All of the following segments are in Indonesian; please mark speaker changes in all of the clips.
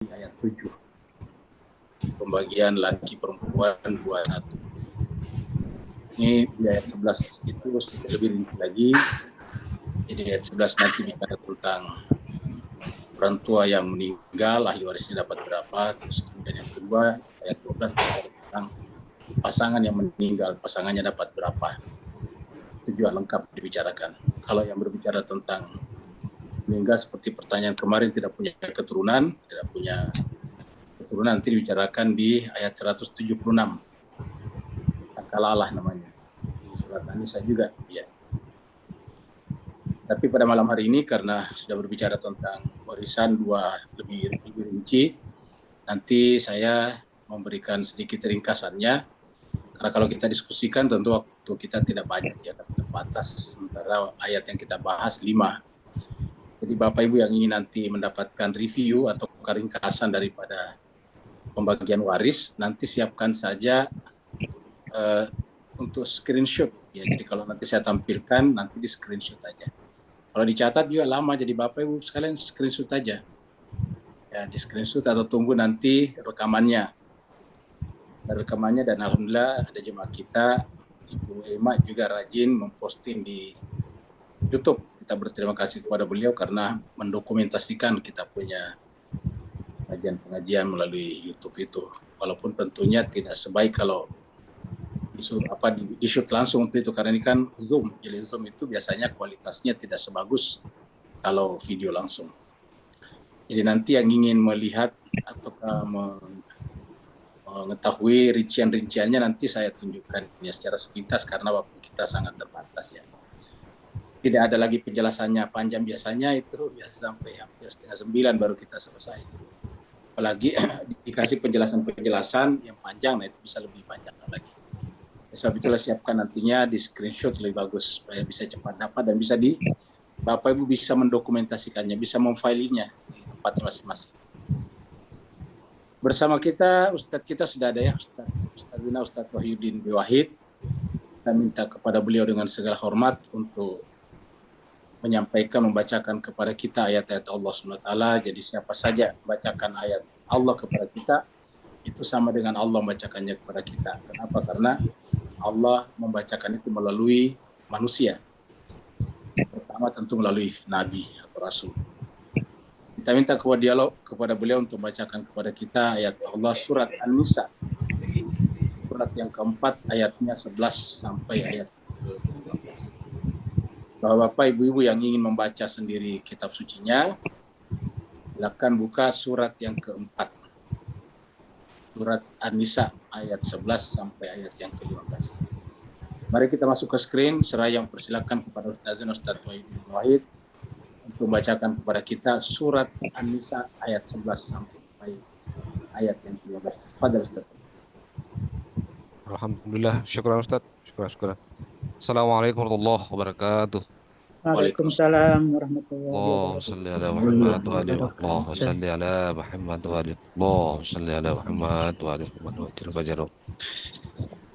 Speaker 1: ayat 7. Pembagian laki perempuan 21. Ini di ayat 11 itu sedikit lebih rinci lagi. Jadi ayat 11 nanti bicara tentang orang tua yang meninggal, ahli warisnya dapat berapa. Terus kemudian yang kedua, ayat 12 bicara tentang pasangan yang meninggal, pasangannya dapat berapa. Itu juga lengkap dibicarakan. Kalau yang berbicara tentang meninggal seperti pertanyaan kemarin, tidak punya keturunan, nanti dibicarakan di ayat 176. Kalalah namanya. Di surat An-Nisa juga, ya. Tapi pada malam hari ini karena sudah berbicara tentang warisan lebih rinci, nanti saya memberikan sedikit ringkasannya. Karena kalau kita diskusikan tentu waktu kita tidak banyak, ya, terbatas. Sementara ayat yang kita bahas 5. Jadi Bapak Ibu yang ingin nanti mendapatkan review atau ringkasan daripada pembagian waris, nanti siapkan saja untuk screenshot. Ya, jadi kalau nanti saya tampilkan, nanti di screenshot aja. Kalau dicatat juga lama, jadi Bapak Ibu sekalian screenshot aja. Ya, di screenshot atau tunggu nanti rekamannya. Dan alhamdulillah ada jemaah kita, Ibu Ema juga rajin memposting di YouTube. Kita berterima kasih kepada beliau karena mendokumentasikan kita punya pengajian melalui YouTube itu. Walaupun tentunya tidak sebaik kalau di shoot langsung itu, karena ini kan Zoom. Jadi Zoom itu biasanya kualitasnya tidak sebagus kalau video langsung. Jadi nanti yang ingin melihat atau mengetahui rincian-rinciannya nanti saya tunjukkan ya secara sepintas karena waktu kita sangat terbatas, ya. Tidak ada lagi penjelasannya panjang, biasa sampai hampir 8:30 baru kita selesai. Apalagi dikasih penjelasan yang panjang, nah itu bisa lebih panjang lagi. Sebab itulah siapkan nantinya di screenshot lebih bagus supaya bisa cepat dapat dan bisa Bapak Ibu bisa mendokumentasikannya, bisa memfilingnya di tempatnya masing-masing. Bersama kita Ustadz kita sudah ada, ya, Ustadz Wahyudin Wahid. Kita minta kepada beliau dengan segala hormat untuk membacakan kepada kita ayat-ayat Allah SWT. Jadi siapa saja membacakan ayat Allah kepada kita, itu sama dengan Allah membacakannya kepada kita. Kenapa? Karena Allah membacakan itu melalui manusia. Pertama tentu melalui Nabi atau Rasul. Kita minta kepada beliau untuk bacakan kepada kita ayat Allah surat An-Nisa. Surat yang keempat ayatnya 11 sampai ayat ke-12. Bapak Ibu-Ibu yang ingin membaca sendiri kitab sucinya, silakan buka surat yang keempat. Surat An-Nisa ayat 11 sampai ayat yang ke-15. Mari kita masuk ke screen. Seraya mempersilakan kepada Ustadz Wahid untuk membacakan kepada kita surat An-Nisa ayat 11 sampai ayat yang ke-15. Fadhil Ustadz.
Speaker 2: Alhamdulillah, syukur Ustaz. Syukur. Assalamualaikum warahmatullahi wabarakatuh.
Speaker 3: Waalaikumsalam warahmatullahi wabarakatuh.
Speaker 2: Salli ala Muhammad wa ali Allahumma salli ala Muhammad wa ali Allahumma salli ala Muhammad wa ali Muhammad.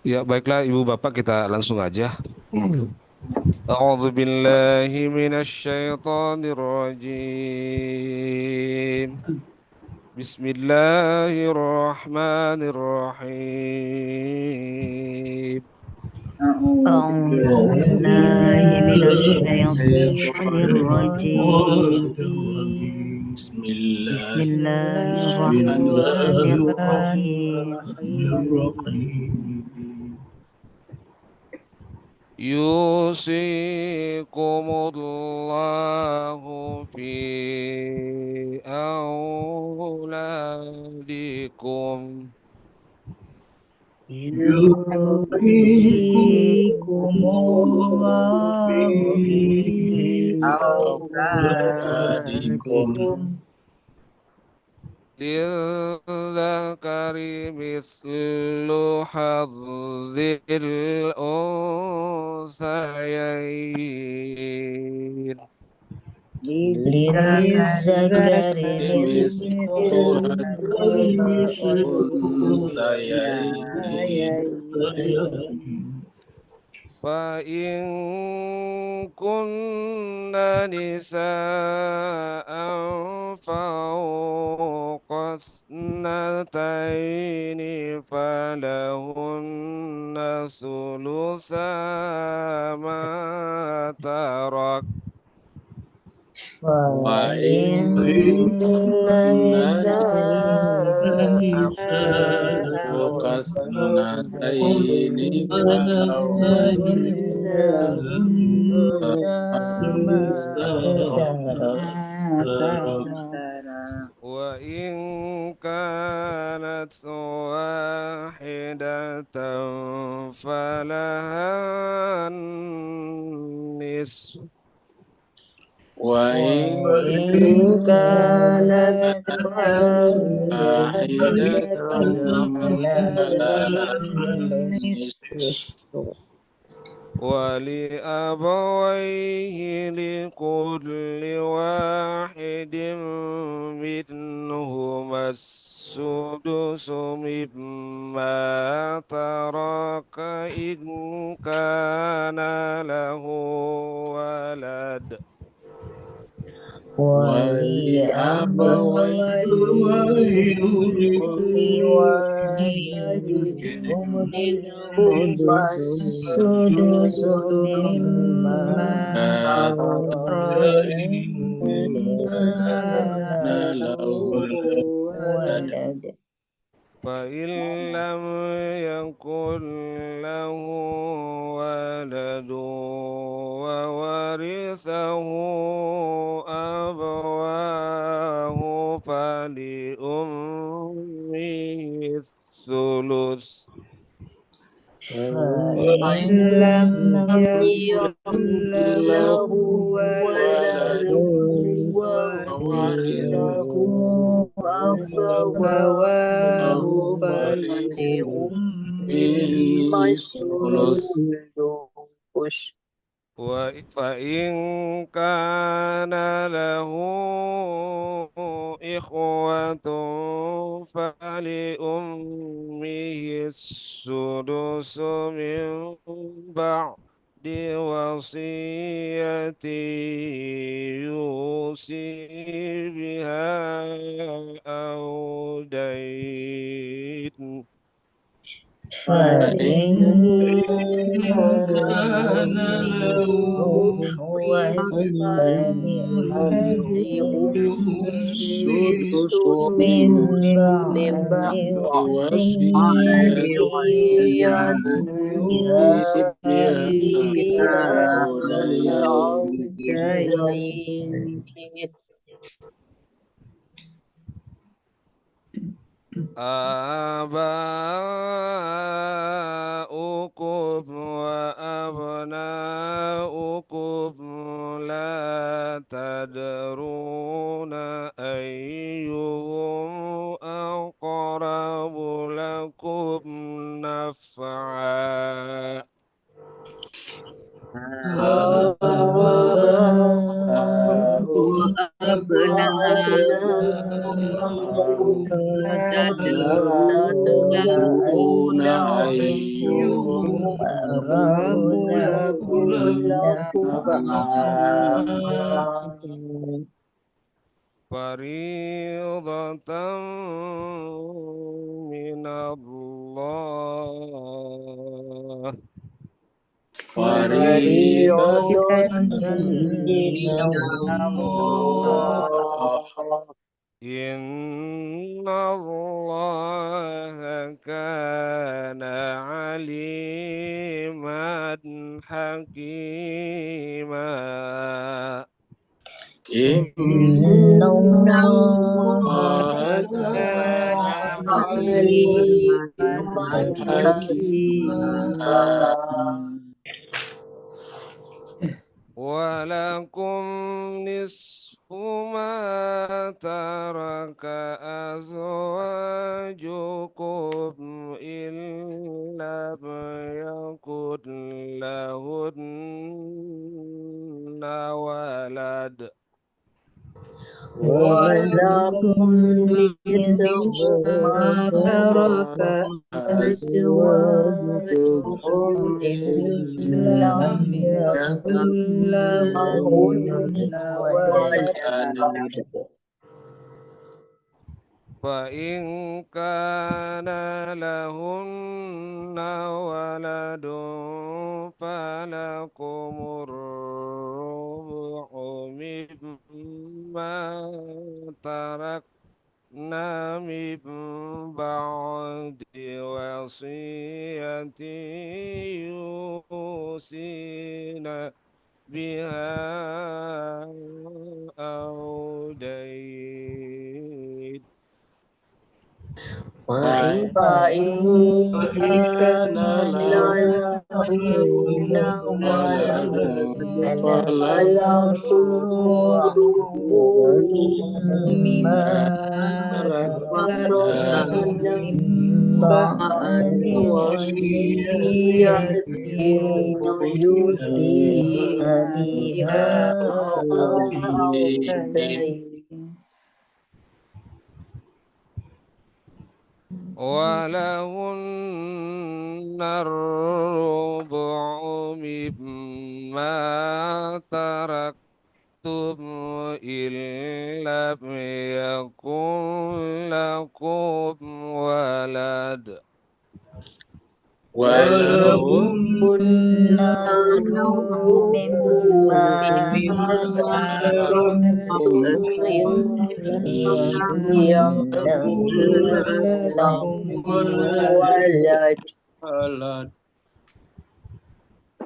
Speaker 2: Ya, baiklah Ibu Bapak, kita langsung aja. A'udzu billahi minasy syaithanir rajim. Bismillahirrahmanirrahim.
Speaker 4: أعوذ بالله من الشيطان الرجيم بسم الله الرحمن الرحيم
Speaker 2: يوصيكم الله في أولادكم
Speaker 4: يوصيكم الله في أولادكم
Speaker 2: للذكر مثل حظ الأنثيين
Speaker 4: للذكر مثل
Speaker 1: الأنثيين
Speaker 2: فإن كن نساء فوق اثنتين فلهن ثلثا ما ترك
Speaker 4: فإن
Speaker 1: نساء فوق
Speaker 4: نساء
Speaker 1: اثنتين
Speaker 4: فلهن ثلث ما ترك
Speaker 2: وإن كانت واحدة فلها النصف
Speaker 1: وإن
Speaker 4: وإن كانت
Speaker 1: واحدة
Speaker 4: واحدة فلها
Speaker 1: النصف
Speaker 4: النصف
Speaker 2: ولأبويه لكل واحد منهما السدس مما ترك إن كان له ولد
Speaker 4: ولأبويه لكل واحد منهما السدس مما ترك إن كان له ولد
Speaker 2: فإن لم يكن له ولد وورثه أبواه فلأمه الثلث
Speaker 4: فإن لم يكن له ولد وورثه أبواه فلأمه الثلث
Speaker 2: فإن كان له إخوة فلأمه السدس من بعد وصية يوصي بها أو دين
Speaker 4: فإن كان له إخوة فلأمه السدس من بعد وصية يوصي بها أو دين
Speaker 2: آباؤكم وأبناؤكم لا تدرون أيهم أقرب لكم نفعا
Speaker 4: وأبناؤكم لا تدرون أيهم أقرب لكم نفعا
Speaker 2: فريضة من الله
Speaker 1: فريضة
Speaker 4: من الله
Speaker 2: إن الله كان عليما حكيما
Speaker 4: إن الله
Speaker 1: كان
Speaker 4: كان
Speaker 1: عليما
Speaker 4: عليما
Speaker 1: حكيما
Speaker 2: ولكم نصف ما ترك أزواجكم إن لم يكن لهن ولد
Speaker 4: ولكم نصف ما ترك أزواجكم إن لم يكن لهن ولد
Speaker 2: فإن كان لهن ولد فلكم الربع مما تركنا من بعد وصية يوصين بها أو دين.
Speaker 4: فإن كان لهن ولد فلكم الربع مما تركنا من بعد وصية يوصين بها أو دين.
Speaker 2: ولهن الربع مما تركتم إن لم يكن لكم ولد
Speaker 4: ولهن مما تركتم إن لم يكن لكم ولد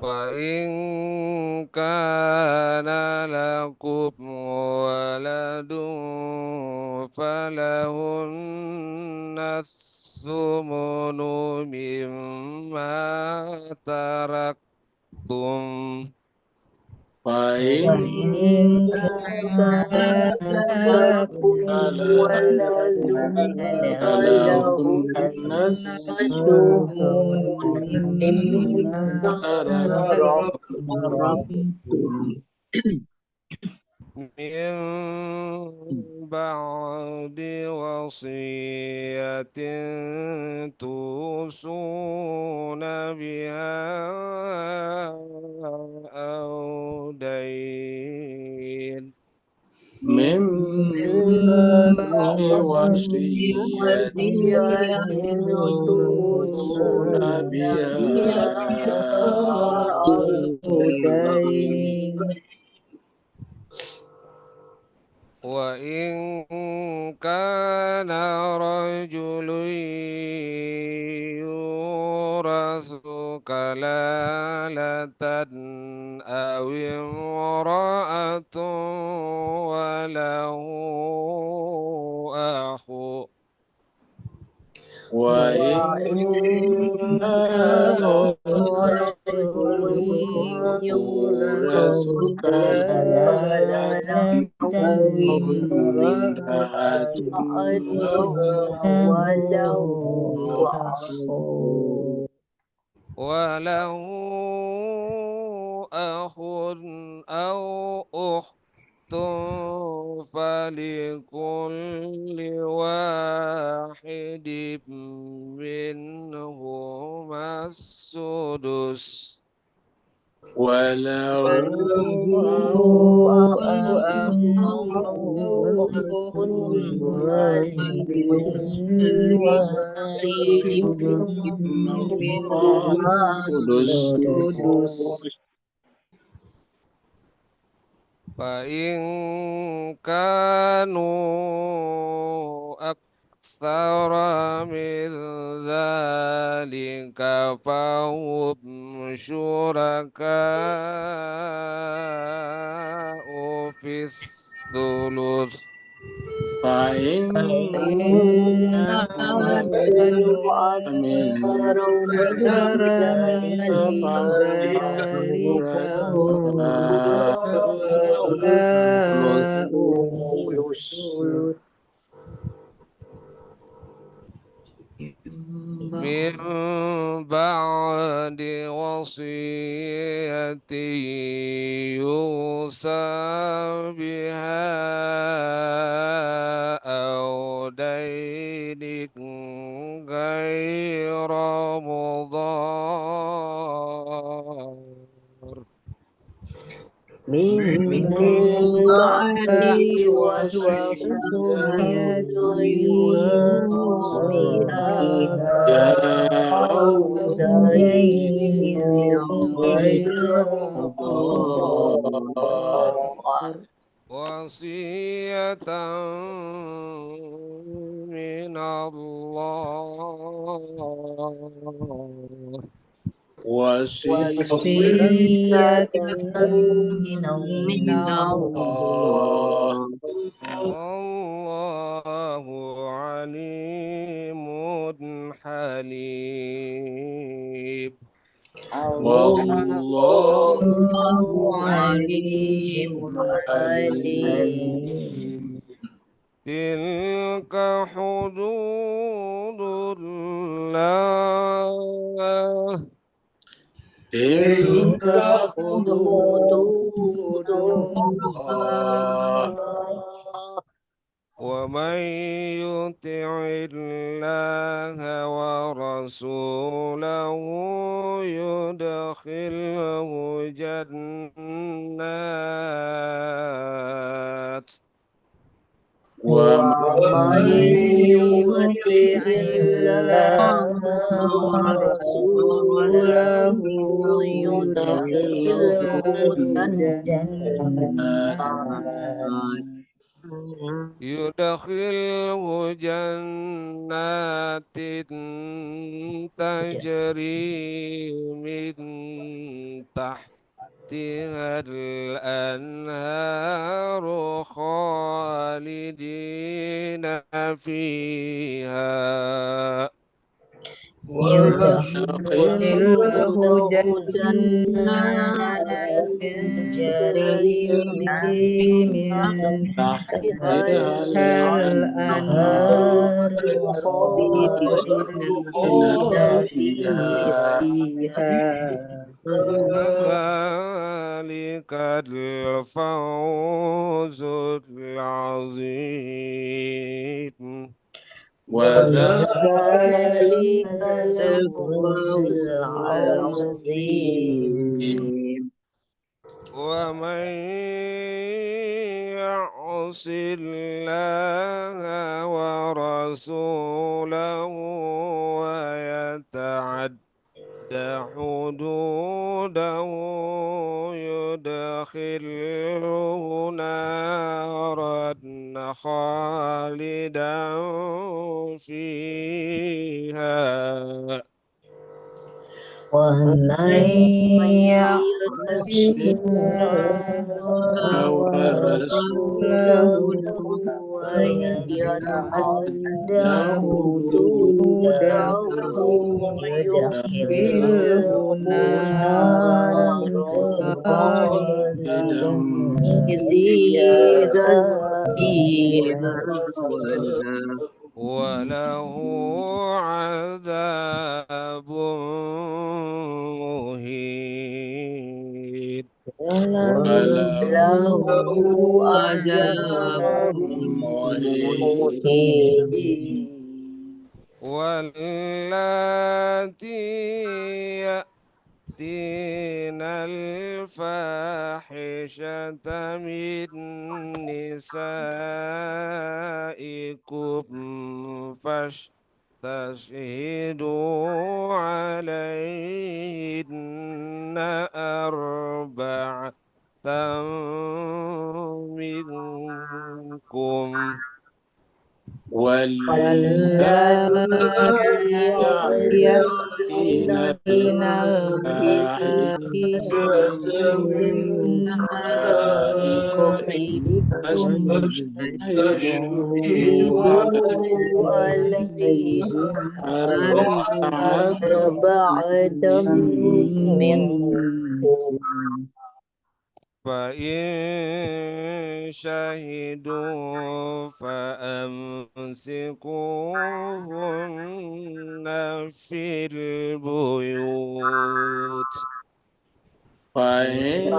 Speaker 2: فإن كان لكم ولد فلهن الثمن مما تركتم
Speaker 4: فإن كان لكم ولد فلهن الثمن مما تركتم
Speaker 2: من بعد وصية توصون بها أو دين.
Speaker 1: من بعد وصية توصون بها أو دين.
Speaker 2: وإن كان رجل يورث كلالة أو امرأة وله أخ
Speaker 1: وإن كان
Speaker 4: رجل
Speaker 1: يورث كلالة أو امرأة
Speaker 2: وله أخ أو أخت فلكل واحد منهما السدس
Speaker 1: وله أخ أو أخت فلكل واحد منهما السدس
Speaker 2: فإن كانوا أكثر من ذلك فهم شركاء في الثلث
Speaker 1: فإن كانوا من ذلك فهم شركاء
Speaker 2: من بعد وصية يوصى بها عين غير مضار
Speaker 4: من بعد وصية يوصيها أو دين غير مضار
Speaker 2: وصية من الله
Speaker 4: وصية من الله
Speaker 2: والله عليم حليم
Speaker 1: والله
Speaker 4: عليم
Speaker 1: عليم.
Speaker 4: حليم
Speaker 2: تلك حدود الله
Speaker 1: تلك
Speaker 4: حدود
Speaker 1: الله
Speaker 4: الله
Speaker 2: ومن يطع الله ورسوله يدخله جنات
Speaker 4: ومن يطع الله ورسوله يدخله جنات
Speaker 2: يدخله جنات تجري من تحتها الأنهار خالدين فيها
Speaker 4: يدخله جنات تجري من تحتها
Speaker 1: تحتها
Speaker 4: الأنهار خالدين
Speaker 1: فيها
Speaker 4: فيها
Speaker 2: ذلك الفوز العظيم
Speaker 4: وذلك الفوز العظيم
Speaker 2: ومن يعص الله ورسوله ويتعد حدوده يدخله نارا خالدا فيها
Speaker 4: ومن يعص الله ورسوله ويتعد حدوده يدخله نارا خالدا فيها
Speaker 2: وله عذاب مهين
Speaker 4: وله عذاب مهين
Speaker 2: واللاتي يأتين الفاحشة من نسائكم فاستشهدوا عليهن أربعة منكم
Speaker 1: واللاتي يأتين
Speaker 4: من
Speaker 1: الفاحشة من نسائكم فاستشهدوا عليهن أربعة
Speaker 4: أربعة منكم
Speaker 2: فإن شهدوا فأمسكوهن في البيوت
Speaker 1: Fa'in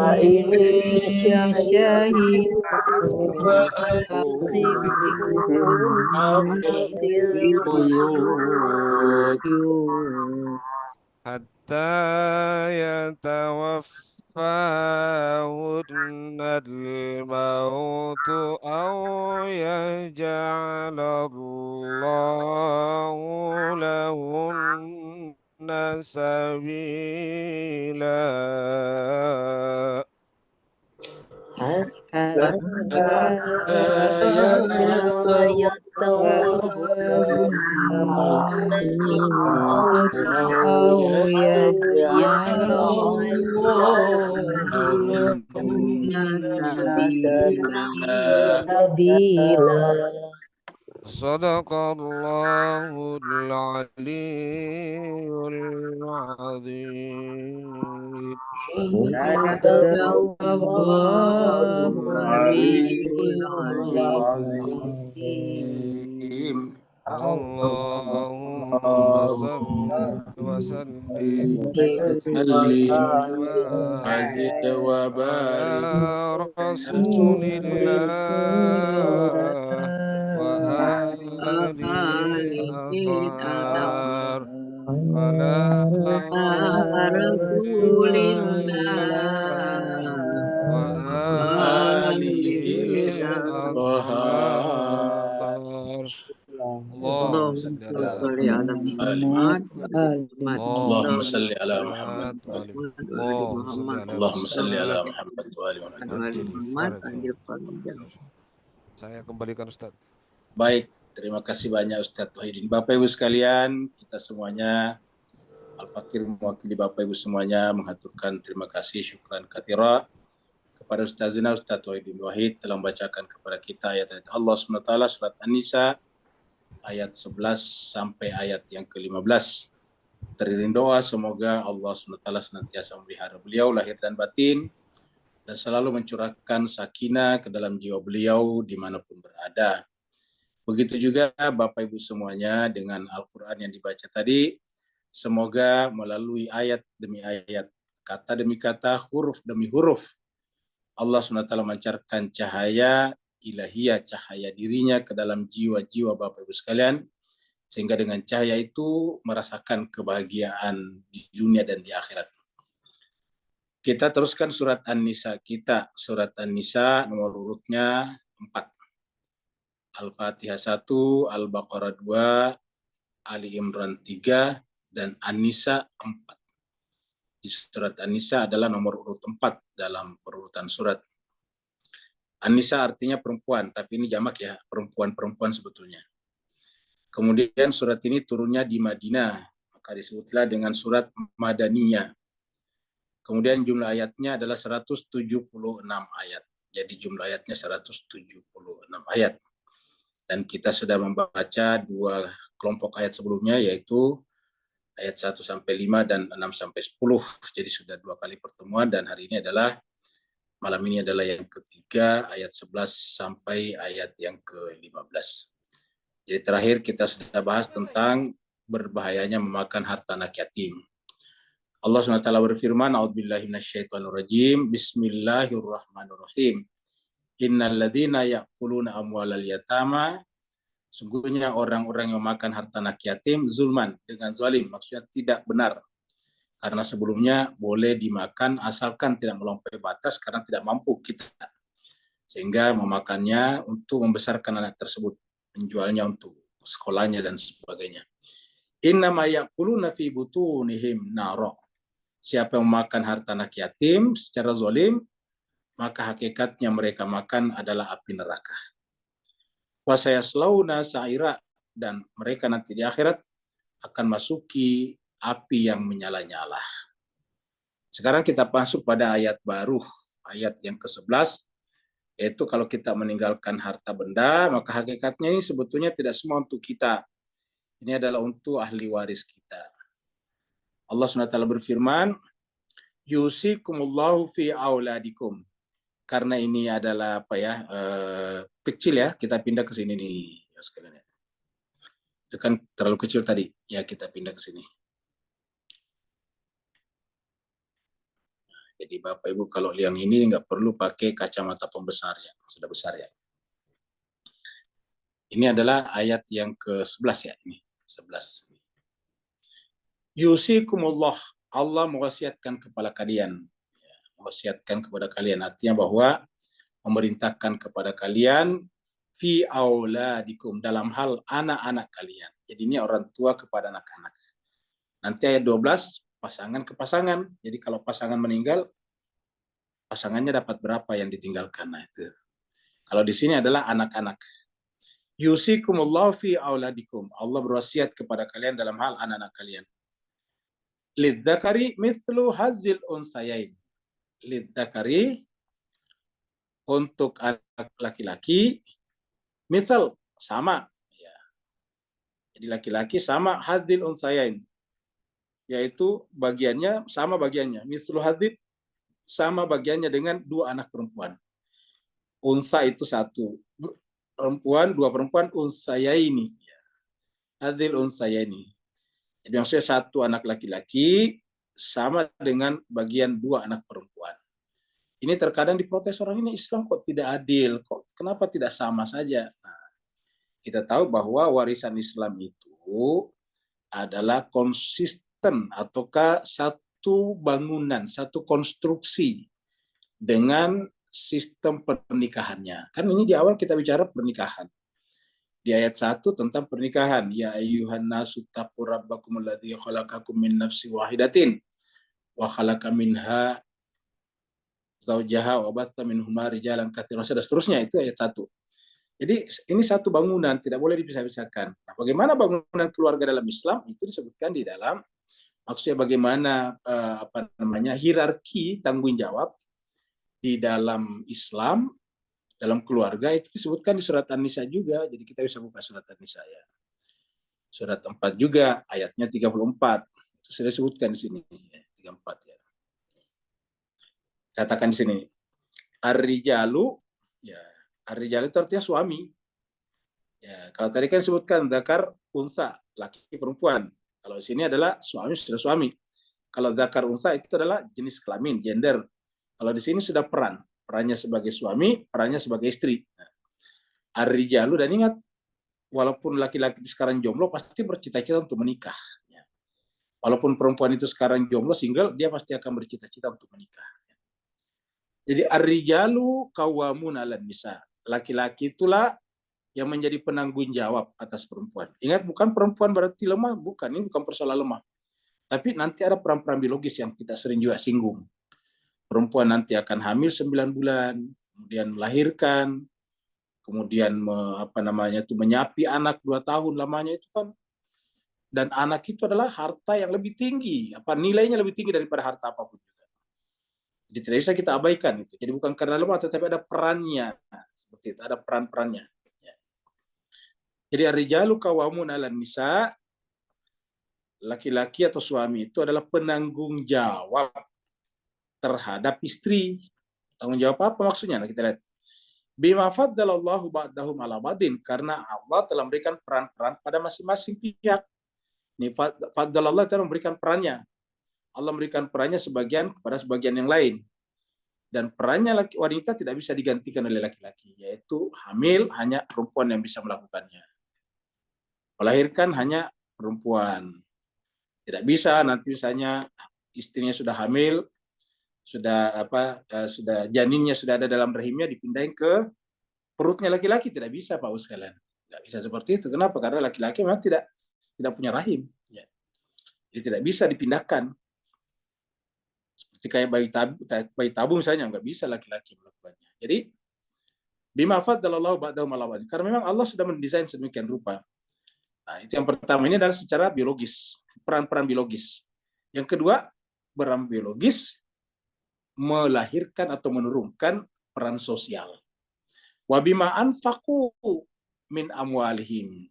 Speaker 4: syahid
Speaker 1: fa'akum afil buyut
Speaker 2: hatta yatawaffahunna al-mautu aw yaj'alallahu lahunna sabila.
Speaker 4: أو يجعل سبيلا.
Speaker 2: Sadaqallahul aliyyul azim.
Speaker 4: Sadaqallahu aliyyul
Speaker 1: azim.
Speaker 2: Allahumma salli wa sallim wa
Speaker 1: Azid wa barik
Speaker 2: ala rasulillah wa alihi athar ala rasulillah wa alihi athar. Allahumma salli ala
Speaker 1: Muhammad. Allahumma
Speaker 2: Allahumma
Speaker 1: salli ala Muhammad.
Speaker 2: Muhammad wa ali Allahumma salli ala
Speaker 1: Allahumma salli ala
Speaker 2: Muhammad.
Speaker 1: Muhammad wa ali Muhammad.
Speaker 2: Saya kembalikan Ustaz.
Speaker 1: Baik, terima kasih banyak Ustadz Wahidin. Bapak Ibu sekalian, kita semuanya, Al-Fakir mewakili Bapak Ibu semuanya mengaturkan terima kasih, syukran katsira kepada Ustazina Ustadz Wahidin Wahid telah membacakan kepada kita ayat-ayat Allah SWT, surat An-Nisa ayat 11 sampai ayat yang ke-15. Teriring doa semoga Allah SWT senantiasa memelihara beliau lahir dan batin dan selalu mencurahkan sakinah ke dalam jiwa beliau dimanapun berada. Begitu juga Bapak Ibu semuanya dengan Al-Quran yang dibaca tadi, semoga melalui ayat demi ayat, kata demi kata, huruf demi huruf, Allah SWT memancarkan cahaya ilahiyah, cahaya dirinya ke dalam jiwa-jiwa Bapak Ibu sekalian, sehingga dengan cahaya itu merasakan kebahagiaan di dunia dan di akhirat. Kita teruskan surat An-Nisa kita, surat An-Nisa nomor urutnya 4. Al-Fatihah 1, Al-Baqarah 2, Ali Imran 3, dan An-Nisa 4. Di surat An-Nisa adalah nomor urut 4 dalam perurutan surat. An-Nisa artinya perempuan, tapi ini jamak ya, perempuan-perempuan sebetulnya. Kemudian surat ini turunnya di Madinah, maka disebutlah dengan surat Madaniyah. Kemudian jumlah ayatnya adalah 176 ayat. Jadi jumlah ayatnya 176 ayat. Dan kita sudah membaca 2 kelompok ayat sebelumnya, yaitu ayat 1 sampai 5 dan 6 sampai 10. Jadi sudah 2 kali pertemuan, dan hari ini adalah malam ini adalah yang ketiga, ayat 11 sampai ayat yang ke-15. Jadi terakhir kita sudah bahas tentang berbahayanya memakan harta anak yatim. Allah SWT berfirman, A'udzubillahi minasyaitonirrajim, Bismillahirrahmanirrahim. Innal ladzina ya'kuluna amwalal yatama, sungguhnya orang-orang yang makan harta anak yatim zulman, dengan zalim, maksudnya tidak benar. Karena sebelumnya boleh dimakan asalkan tidak melampaui batas karena tidak mampu kita. Sehingga memakannya untuk membesarkan anak tersebut, menjualnya untuk sekolahnya dan sebagainya. Innama ya'kuluna fi butunihim nara. Siapa yang memakan harta anak yatim secara zalim, maka hakikatnya mereka makan adalah api neraka. Wa sayaslawna sa'ira, dan mereka nanti di akhirat akan masuki api yang menyala-nyala. Sekarang kita masuk pada ayat baru, ayat yang ke-11, yaitu kalau kita meninggalkan harta benda, maka hakikatnya ini sebetulnya tidak semua untuk kita. Ini adalah untuk ahli waris kita. Allah SWT berfirman, Yusikumullahu fi auladikum. Karena ini adalah kecil ya, kita pindah ke sini nih ya sekalian. Itu kan terlalu kecil tadi, ya kita pindah ke sini. Jadi Bapak Ibu kalau liang ini nggak perlu pakai kacamata pembesar ya, sudah besar ya. Ini adalah ayat yang ke-11 ya, ini 11. Yusikumullah, Allah mewasiatkan kepada kalian. Mewasiatkan kepada kalian artinya bahwa memerintahkan kepada kalian fi auladikum, dalam hal anak-anak kalian. Jadi ini orang tua kepada anak-anak. Nanti ayat 12 pasangan ke pasangan. Jadi kalau pasangan meninggal, pasangannya dapat berapa yang ditinggalkan. Nah itu. Kalau di sini adalah anak-anak. Yusikumullahu fi auladikum. Allah berwasiat kepada kalian dalam hal anak-anak kalian. Lidzakari mithlu hazil unsayain. Lidzakari, untuk anak laki-laki, misal sama ya. Jadi laki-laki sama hadil unsayain, yaitu bagiannya sama bagiannya. Mislu hadil sama bagiannya dengan dua anak perempuan. Unsa itu satu perempuan, dua perempuan, unsayaini. Hadil unsayaini. Jadi maksudnya satu anak laki-laki sama dengan bagian dua anak perempuan. Ini terkadang diprotes orang, ini Islam kok tidak adil, kok kenapa tidak sama saja? Nah, kita tahu bahwa warisan Islam itu adalah konsisten ataukah satu bangunan, satu konstruksi dengan sistem pernikahannya. Kan ini di awal kita bicara pernikahan. Di ayat 1 tentang pernikahan. Ya ayyuhan nasu taqu rabbakumul ladzi khalaqakum min nafsin wahidatin wa khalaqa minha zaujaha wa batha minhuma rijalan katsiran, dan seterusnya, itu ayat 1. Jadi ini satu bangunan, tidak boleh dipisah-pisahkan. Nah, bagaimana bangunan keluarga dalam Islam itu disebutkan di dalam, maksudnya bagaimana hierarki tanggung jawab di dalam Islam, dalam keluarga itu disebutkan di surat An-Nisa juga. Jadi kita bisa buka surat An-Nisa ya. Surat 4 juga ayatnya 34. Itu sudah disebutkan di sini 34 ya. Katakan di sini, ar-rijalu, ya, ar-rijalu itu artinya suami. Ya, kalau tadi kan disebutkan zakar unsa, laki perempuan. Kalau di sini adalah suami sudah suami. Kalau zakar unsa itu adalah jenis kelamin, gender. Kalau di sini sudah perannya sebagai suami, perannya sebagai istri. Nah, ar-rijalu, dan ingat, walaupun laki-laki sekarang jomblo pasti bercita-cita untuk menikah. Ya. Walaupun perempuan itu sekarang jomblo, single, dia pasti akan bercita-cita untuk menikah. Jadi ar-rijalu qawwamun 'alan nisa. Laki-laki itulah yang menjadi penanggung jawab atas perempuan. Ingat, bukan perempuan berarti lemah, bukan. Ini bukan persoalan lemah. Tapi nanti ada peran-peran biologis yang kita sering juga singgung. Perempuan nanti akan hamil 9 bulan, kemudian melahirkan, kemudian menyapi anak 2 tahun lamanya itu kan. Dan anak itu adalah harta yang lebih tinggi, nilainya lebih tinggi daripada harta apapun juga. Jadi tidak bisa kita abaikan itu. Jadi bukan karena lemah, tetapi ada perannya. Seperti itu, ada peran-perannya. Ya. Jadi ar-rijalu qawwamun 'alan nisa, laki-laki atau suami itu adalah penanggung jawab terhadap istri. Tanggung jawab apa maksudnya? Nah, kita lihat. Bima faddalallahu ba'dahum 'ala ba'din, karena Allah telah memberikan peran-peran pada masing-masing pihak. Ini faddalallah telah memberikan perannya. Allah memberikan perannya sebagian kepada sebagian yang lain. Dan perannya wanita tidak bisa digantikan oleh laki-laki, yaitu hamil hanya perempuan yang bisa melakukannya. Melahirkan hanya perempuan. Tidak bisa nanti misalnya istrinya sudah hamil, sudah janinnya sudah ada dalam rahimnya, dipindahin ke perutnya laki-laki, tidak bisa Pak sekalian. Tidak bisa seperti itu. Kenapa? Karena laki-laki memang tidak punya rahim. Ya. Jadi tidak bisa dipindahkan. Seperti kayak bayi tabung misalnya, nggak bisa laki-laki melakukannya. Jadi bima faddalallahu ba'dahum 'ala ba'd, karena memang Allah sudah mendesain sedemikian rupa. Nah, itu yang pertama, ini adalah secara biologis, peran-peran biologis. Yang kedua, peran biologis melahirkan atau menurunkan peran sosial. Wa bima anfaqu min amwalihim.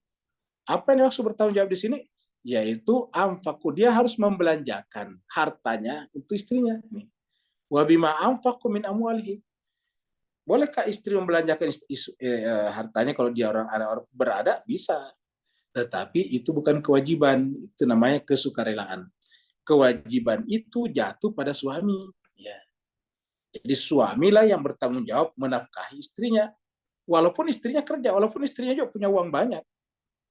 Speaker 1: Apa yang maksud bertanggung jawab di sini? Yaitu anfaqu, dia harus membelanjakan hartanya untuk istrinya. Wa bima anfaqu min amwalihim. Bolehkah istri membelanjakan hartanya kalau dia orang berada? Bisa. Tetapi itu bukan kewajiban, itu namanya kesukarelaan. Kewajiban itu jatuh pada suami. Ya. Jadi suamilah yang bertanggung jawab menafkahi istrinya. Walaupun istrinya kerja, walaupun istrinya juga punya uang banyak.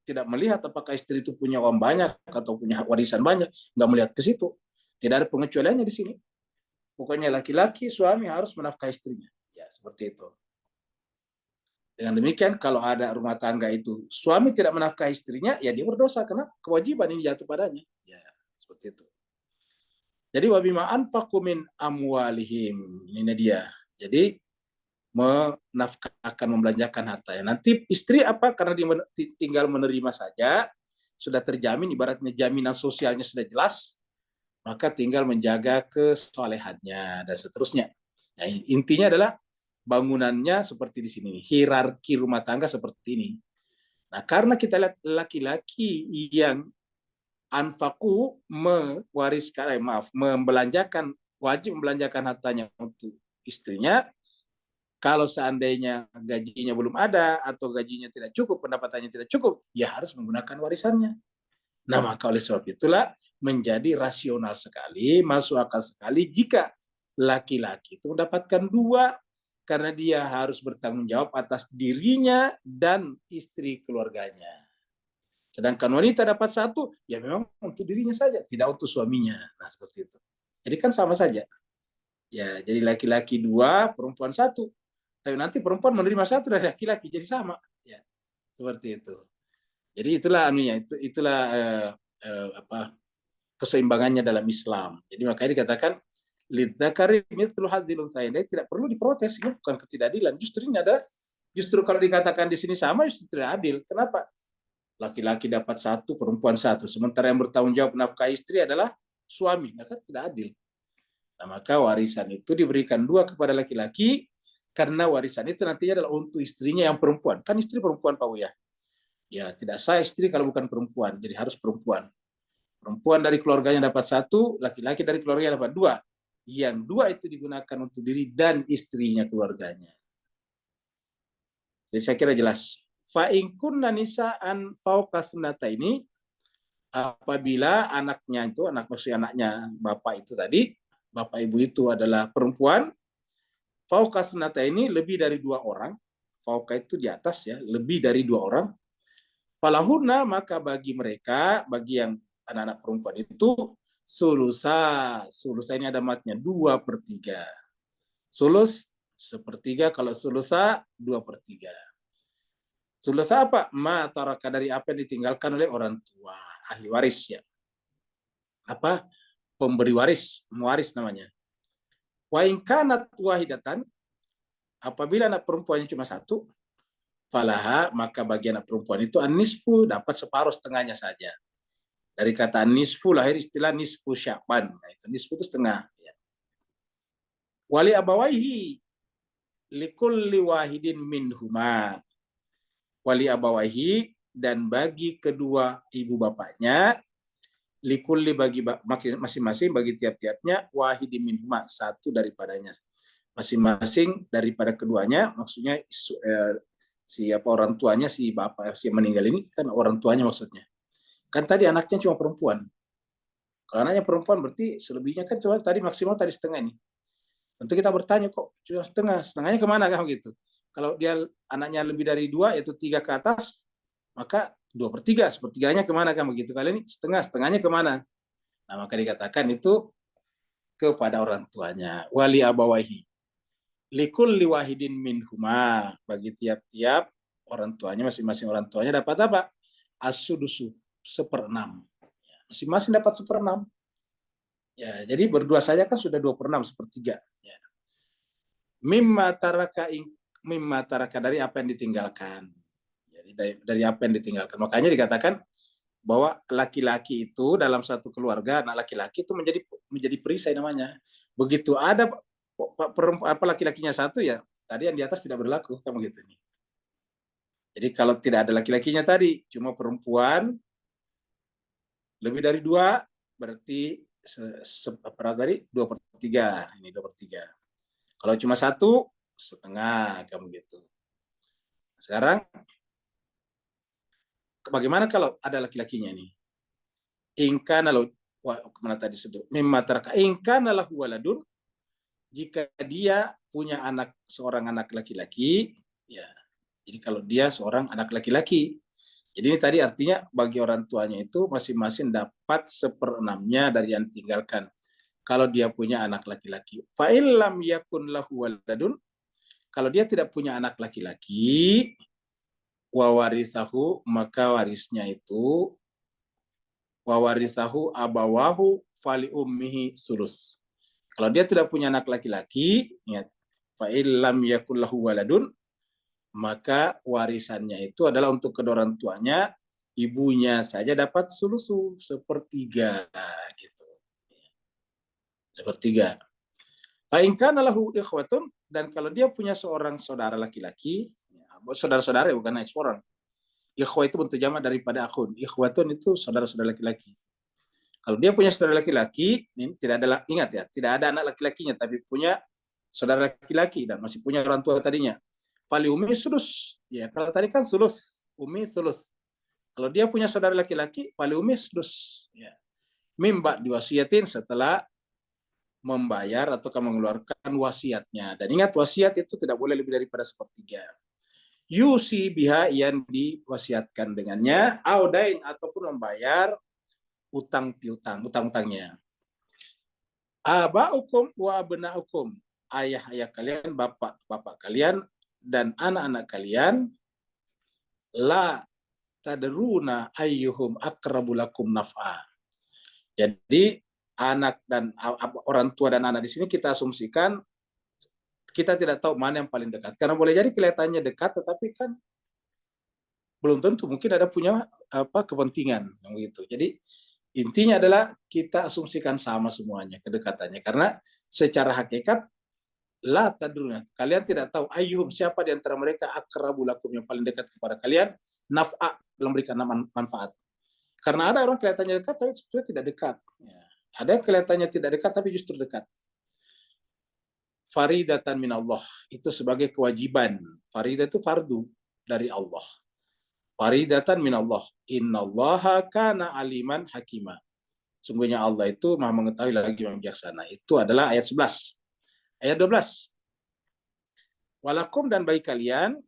Speaker 1: Tidak melihat apakah istri itu punya uang banyak atau punya warisan banyak. Nggak melihat ke situ. Tidak ada pengecualiannya di sini. Pokoknya laki-laki, suami harus menafkahi istrinya. Ya, seperti itu. Dengan demikian, kalau ada rumah tangga itu suami tidak menafkahi istrinya, ya dia berdosa karena kewajiban ini jatuh padanya. Ya, seperti itu. Jadi wabima anfaqu min amwalihim. Ini dia. Jadi menafkahkan, membelanjakan hartanya. Nanti istri apa? Karena dia tinggal menerima saja, sudah terjamin, ibaratnya jaminan sosialnya sudah jelas, maka tinggal menjaga kesolehannya dan seterusnya. Nah, intinya adalah bangunannya seperti di sini, hierarki rumah tangga seperti ini. Nah, karena kita lihat laki-laki yang anfaku mewariskan, membelanjakan, wajib membelanjakan hartanya untuk istrinya. Kalau seandainya gajinya belum ada atau gajinya tidak cukup, pendapatannya tidak cukup, ya harus menggunakan warisannya. Nah, maka oleh sebab itulah menjadi rasional sekali, masuk akal sekali jika laki-laki itu mendapatkan dua, karena dia harus bertanggung jawab atas dirinya dan istri keluarganya. Sedangkan wanita dapat satu, ya memang untuk dirinya saja, tidak untuk suaminya. Nah, seperti itu. Jadi kan sama saja. Ya, jadi laki-laki dua, perempuan satu. Tapi nanti perempuan menerima satu dari laki-laki, jadi sama. Ya, seperti itu. Jadi itulah anunya, itulah apa keseimbangannya dalam Islam. Jadi makanya dikatakan lidzakari mithlu hadzil unsayyain, tidak perlu diprotes, ini bukan ketidakadilan. Justru kalau dikatakan di sini sama, justru tidak adil. Kenapa? Laki-laki dapat satu, perempuan satu. Sementara yang bertanggung jawab nafkah istri adalah suami. Maka tidak adil. Nah, maka warisan itu diberikan dua kepada laki-laki, karena warisan itu nantinya adalah untuk istrinya yang perempuan. Kan istri perempuan, Pak Uya. Ya, tidak sah istri kalau bukan perempuan. Jadi harus perempuan. Perempuan dari keluarganya dapat satu, laki-laki dari keluarganya dapat dua. Yang dua itu digunakan untuk diri dan istrinya, keluarganya. Jadi saya kira jelas. Fa'in kunna nisa'an fauqa sunnata ini, apabila anaknya itu, maksudnya anaknya bapak itu tadi, bapak ibu itu adalah perempuan, fauqa sunnata ini lebih dari dua orang, fauqa itu di atas ya, lebih dari dua orang, falahunna maka bagi mereka, bagi yang anak-anak perempuan itu, sulusa ini ada matnya 2/3. Sulus sepertiga, kalau sulusa 2/3. Sulusa apa? Ma taraka, dari apa yang ditinggalkan oleh orang tua, ahli waris ya. Apa? Pemberi waris, mewaris namanya. Wa in kanat wahidatan, apabila anak perempuannya cuma satu, falaha maka bagi anak perempuan itu an-nisfu, dapat separuh, setengahnya saja. Dari kata nisfu lahir istilah nisfu Sya'ban. Nah, itu nisfu itu setengah. Ya. Wali abawaihi likulli wahidin minhuma. Wali abawaihi, dan bagi kedua ibu bapaknya, likulli bagi masing-masing, bagi tiap-tiapnya, wahidin minhuma, satu daripadanya. Masing-masing daripada keduanya, maksudnya siapa orang tuanya, si bapak si meninggal ini kan orang tuanya maksudnya. Kan tadi anaknya cuma perempuan. Kalau anaknya perempuan berarti selebihnya kan cuma tadi maksimal tadi setengah ini. Tentu kita bertanya, kok cuma setengah? Setengahnya kemana kan gitu? Kalau dia anaknya lebih dari dua, yaitu 3 ke atas, maka 2/3, sepertiganya kemana kan begitu? Kali ini setengahnya kemana? Nah, maka dikatakan itu kepada orang tuanya. Wali abawaihi likulli wahidin minhuma, bagi tiap-tiap orang tuanya, masing-masing orang tuanya dapat apa? As-sudusu, 1/6. Masing-masing dapat 1/6. Ya, jadi berdua saja kan sudah 2/6, 1/3. Ya. Mimma taraka, dari apa yang ditinggalkan. Jadi dari apa yang ditinggalkan. Makanya dikatakan bahwa laki-laki itu dalam satu keluarga, anak laki-laki itu menjadi perisai namanya. Begitu ada laki-lakinya satu, ya tadi yang di atas tidak berlaku, kan begitu nih. Jadi kalau tidak ada laki-lakinya tadi, cuma perempuan, lebih dari 2, berarti berapa tadi? 2/3. Ini 2/3. Kalau cuma 1, setengah, kamu gitu. Sekarang bagaimana kalau ada laki-lakinya ini? Ingkana lahu, kemana tadi sudah? Mimma taraka ingkana lahu waladun, jika dia punya seorang anak laki-laki, ya. Jadi kalau dia seorang anak laki-laki, jadi ini tadi artinya bagi orang tuanya itu masing-masing dapat 1/6-nya dari yang ditinggalkan. Kalau dia punya anak laki-laki, fa illam yakun lahu waladun, kalau dia tidak punya anak laki-laki, wa warisahu, maka warisnya itu wa warisahu abawahu fali ummihi sulus. Kalau dia tidak punya anak laki-laki, ingat, fa illam yakul lahu waladun, maka warisannya itu adalah untuk kedua orang tuanya, ibunya saja dapat sulusu, sepertiga gitu. Sepertiga. Fa in kana lahu ikhwatun, dan kalau dia punya seorang saudara laki-laki, saudara-saudara bukan eksporan. Ikhwah itu bentuk jamak daripada akhun. Ikhwatun itu saudara-saudara laki-laki. Kalau dia punya saudara laki-laki, ini tidak ada, ingat ya, tidak ada anak laki-lakinya, tapi punya saudara laki-laki dan masih punya orang tua tadinya. Fali umi sulus. Ya, kalau tadi kan sulus, umi sulus. Kalau dia punya saudara laki-laki, fali umi sulus. Ya. Mimba diwasiatin setelah membayar atau mengeluarkan wasiatnya. Dan ingat, wasiat itu tidak boleh lebih daripada sepertiga. Yusi biha, yang diwasiatkan dengannya, audain, ataupun membayar utang-utangnya. Abaukum wa abnaukum, ayah-ayah kalian, bapak-bapak kalian, dan anak-anak kalian, la tadruna ayyuhum aqrabu lakum naf'a. Jadi anak dan orang tua dan anak di sini kita asumsikan kita tidak tahu mana yang paling dekat. Karena boleh jadi kelihatannya dekat, tetapi kan belum tentu, mungkin ada punya kepentingan gitu. Jadi intinya adalah kita asumsikan sama semuanya kedekatannya, karena secara hakikat la tadruna, kalian tidak tahu ayyuhum, siapa di antara mereka aqrabu lakum, yang paling dekat kepada kalian, naf'a, memberikan manfaat. Karena ada orang kelihatannya dekat tapi sebetulnya tidak dekat. Ya. Ada yang kelihatannya tidak dekat tapi justru dekat. Faridatan min Allah, itu sebagai kewajiban. Faridah itu fardu dari Allah. Faridatan min Allah. Innallaha kana aliman hakima. Sungguhnya Allah itu Maha mengetahui lagi Maha bijaksana. Itu adalah ayat 11. Ayat 12. Walakum, dan bagi kalian,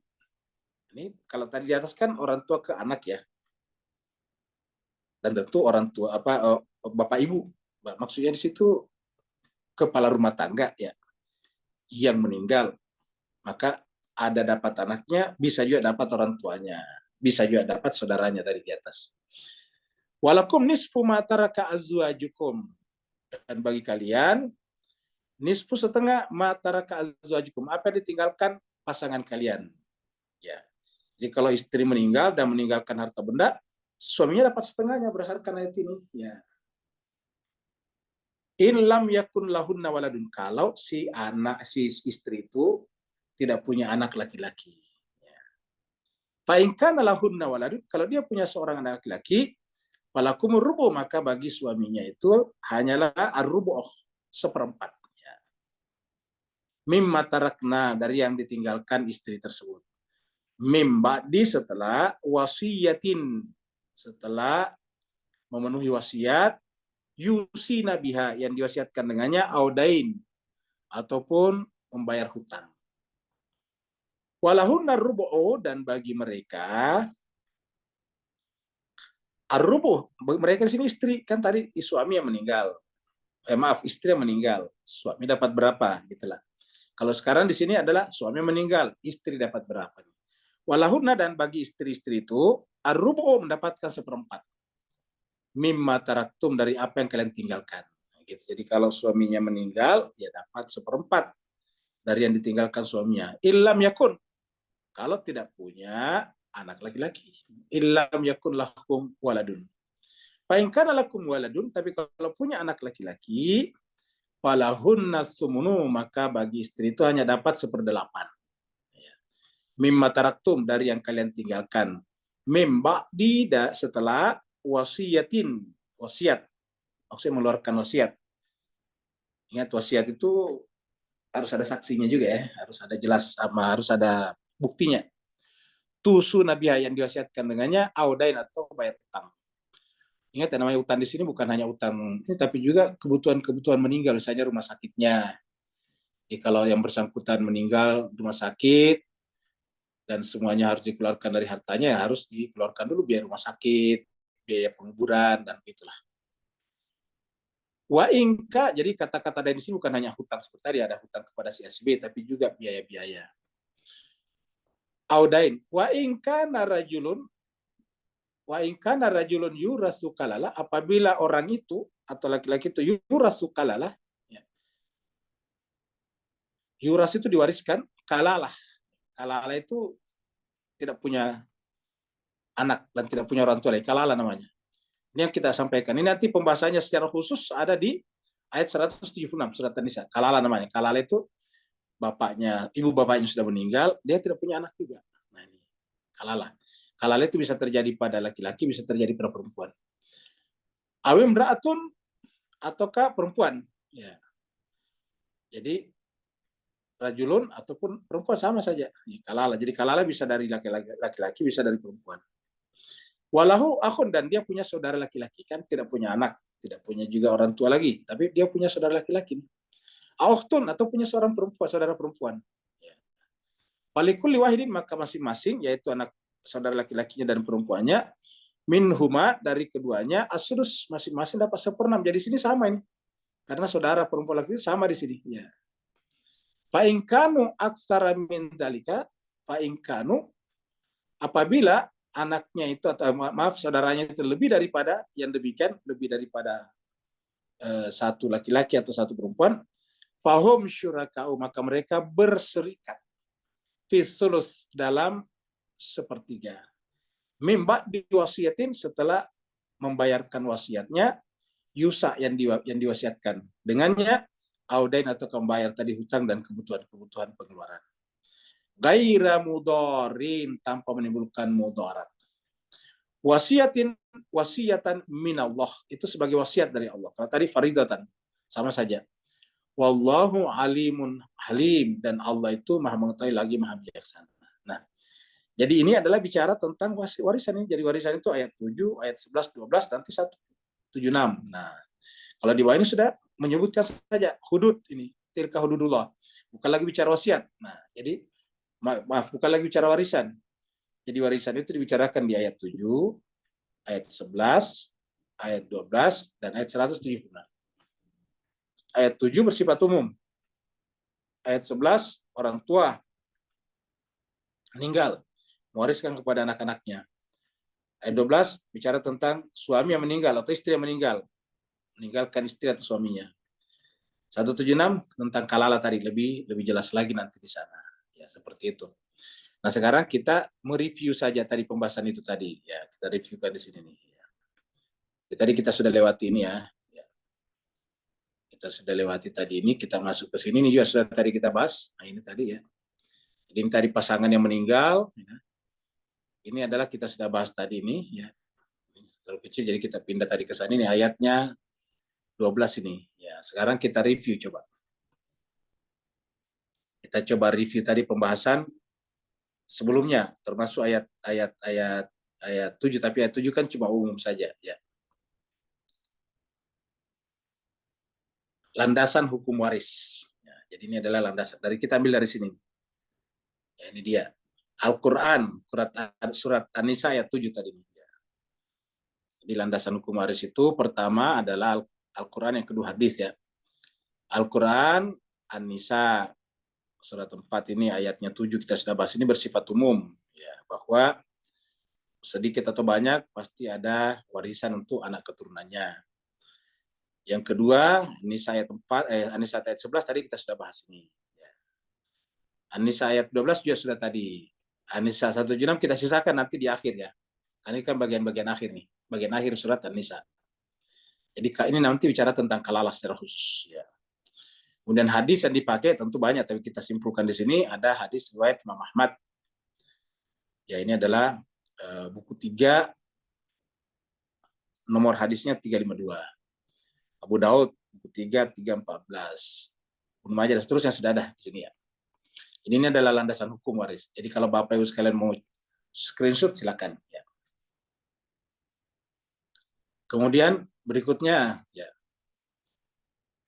Speaker 1: ini kalau tadi di atas kan orang tua ke anak ya. Dan tentu orang tua bapak ibu. Maksudnya di situ kepala rumah tangga ya. Yang meninggal, maka ada dapat anaknya, bisa juga dapat orang tuanya, bisa juga dapat saudaranya dari di atas. Walakum nisfu ma taraka azwajukum, dan bagi kalian nisfu, setengah ma taraka azwajukum, apa yang ditinggalkan pasangan kalian. Ya. Jadi kalau istri meninggal dan meninggalkan harta benda, suaminya dapat setengahnya berdasarkan ayat ini. Ya. In lam yakun lahunna waladun, kalau si istri itu tidak punya anak laki-laki. Fa in kana lahunna waladun, kalau dia punya seorang anak laki-laki, falakumur rubu, maka bagi suaminya itu hanyalah ar-rubu', 1/4. Ya. Mimma tarakna, dari yang ditinggalkan istri tersebut. Mim ba'di, setelah wasiyatin, setelah memenuhi wasiat, yusi nabiha, yang diwasiatkan dengannya, audain, ataupun membayar hutang. Walahunna rubu'u, dan bagi mereka ar-rubu', mereka di sini istri, kan tadi suami yang meninggal. Istri yang meninggal, suami dapat berapa gitulah. Kalau sekarang di sini adalah suami meninggal, istri dapat berapa. Walahunna, dan bagi istri-istri itu ar-rubu'u, mendapatkan 1/4. Mimma taraktum, dari apa yang kalian tinggalkan. Gitu. Jadi kalau suaminya meninggal, ya dapat 1/4 dari yang ditinggalkan suaminya. Illam yakun, kalau tidak punya anak laki-laki. Illam yakun lakum waladun. Fa in kana lakum waladun, tapi kalau punya anak laki-laki, falahunna sumunu, maka bagi istri itu hanya dapat 1/8. Mimma taraktum, dari yang kalian tinggalkan. Mim ba'di, setelah wasiatin, wasiat, maksudnya mengeluarkan wasiat. Ingat, wasiat itu harus ada saksinya juga ya, harus ada jelas, harus ada buktinya. Tusu nabiha, yang diwasiatkan dengannya, audain, atau bayar utang. Ingat ya, namanya utang di sini bukan hanya utang, tapi juga kebutuhan-kebutuhan meninggal, misalnya rumah sakitnya, Jadi kalau yang bersangkutan meninggal di rumah sakit dan semuanya harus dikeluarkan dari hartanya, ya harus dikeluarkan dulu biaya rumah sakit, biaya penguburan, dan gitulah. Wa ingka, jadi kata-kata dari sini bukan hanya hutang seperti tadi, ada hutang kepada si SB, tapi juga biaya-biaya. Audain, wa ingka narajulun, yurasu kalala, apabila orang itu atau laki-laki itu yurasu kalala, ya. Yuras itu diwariskan, kalalah. Kalalah itu tidak punya anak dan tidak punya orang tua lagi, kalalah namanya. Ini yang kita sampaikan. Ini nanti pembahasannya secara khusus ada di ayat 176 surat An-Nisa. Kalalah namanya. Kalalah itu ibu bapaknya sudah meninggal, dia tidak punya anak juga. Nah ini kalalah. Kalalah itu bisa terjadi pada laki-laki, bisa terjadi pada perempuan. Awim ra'atun ataukah perempuan. Ya. Jadi rajulun ataupun perempuan sama saja. Kalalah. Jadi kalalah bisa dari laki-laki, bisa dari perempuan. Walahu akhun, dan dia punya saudara laki-laki, kan tidak punya anak, tidak punya juga orang tua lagi, tapi dia punya saudara laki-laki. Auhtun, atau punya seorang perempuan, saudara perempuan. Walikul wahidin, maka masing-masing, yaitu anak saudara laki-lakinya dan perempuannya, minhuma, dari keduanya, asudus, masing-masing dapat 1/6. Jadi sini sama ini, karena saudara perempuan laki sama di sini. Ya. Fa'ingkanu aksara min dalika, fa'ingkanu, apabila anaknya itu atau maaf saudaranya itu lebih daripada yang demikian, lebih daripada satu laki-laki atau satu perempuan, fahum syuraka'u, maka mereka berserikat fisulus, dalam sepertiga, mimba diwasiatin, setelah membayarkan wasiatnya, yusa yang diwasiatkan dengannya, audain atau membayar tadi hutang dan kebutuhan pengeluaran. Gaira mudorin, tanpa menimbulkan mudarat. Wasiatan minallah, itu sebagai wasiat dari Allah. Kalau tadi faridatan, sama saja. Wallahu alimun halim, dan Allah itu maha mengetahui lagi maha bijaksana. Nah, jadi ini adalah bicara tentang warisan ini. Jadi warisan itu ayat 7, ayat 11, 12, nanti 176. Nah, kalau di bawah ini sudah menyebutkan saja hudud ini, tilka hududullah. Bukan lagi bicara wasiat. Nah, jadi bukan lagi bicara warisan. Jadi warisan itu dibicarakan di ayat 7, ayat 11, ayat 12, dan ayat 176. Ayat 7 bersifat umum. Ayat 11, orang tua meninggal, mewariskan kepada anak-anaknya. Ayat 12 bicara tentang suami yang meninggal atau istri yang meninggal, meninggalkan istri atau suaminya. 176 tentang kalalah tadi, lebih jelas lagi nanti di sana. Ya, seperti itu. Nah, sekarang kita mereview saja tadi pembahasan itu tadi. Ya, kita reviewkan di sini nih. Ya. Tadi kita sudah lewati ini ya. Kita sudah lewati tadi ini, kita masuk ke sini. Ini juga sudah tadi kita bahas. Nah, ini tadi ya. Jadi ini tadi pasangan yang meninggal. Ya. Ini adalah kita sudah bahas tadi ini. Ya. Terlalu kecil, jadi kita pindah tadi ke sana. Ini ayatnya 12 ini. Ya, sekarang kita review coba. Kita coba review tadi pembahasan sebelumnya, termasuk ayat 7, tapi ayat 7 kan cuma umum saja. Ya. Landasan hukum waris. Ya, jadi ini adalah landasan. Dari kita ambil dari sini. Ya, ini dia. Al-Quran, surat An-Nisa ayat 7 tadi. Ya. Jadi landasan hukum waris itu pertama adalah Al-Quran, yang kedua hadis ya. Al-Quran, An-Nisa, surat 4 ini ayatnya 7 kita sudah bahas, ini bersifat umum. Ya, bahwa sedikit atau banyak pasti ada warisan untuk anak keturunannya. Yang kedua, An-Nisa ayat 4, An-Nisa ayat 11 tadi kita sudah bahas ini. Ya. An-Nisa ayat 12 juga sudah tadi. An-Nisa 176 kita sisakan nanti di akhir ya. Karena ini kan bagian-bagian akhir nih. Bagian akhir surat An-Nisa. Jadi ini nanti bicara tentang kalalah secara khusus. Ya. Kemudian hadis yang dipakai tentu banyak, tapi kita simpulkan di sini ada hadis riwayat Imam Ahmad. Ya, ini adalah buku 3, nomor hadisnya 352. Abu Daud buku 3, 314. Ibnu Majah dan seterusnya sudah ada di sini ya. Ini adalah landasan hukum waris. Jadi kalau Bapak Ibu sekalian mau screenshot silakan ya. Kemudian berikutnya ya.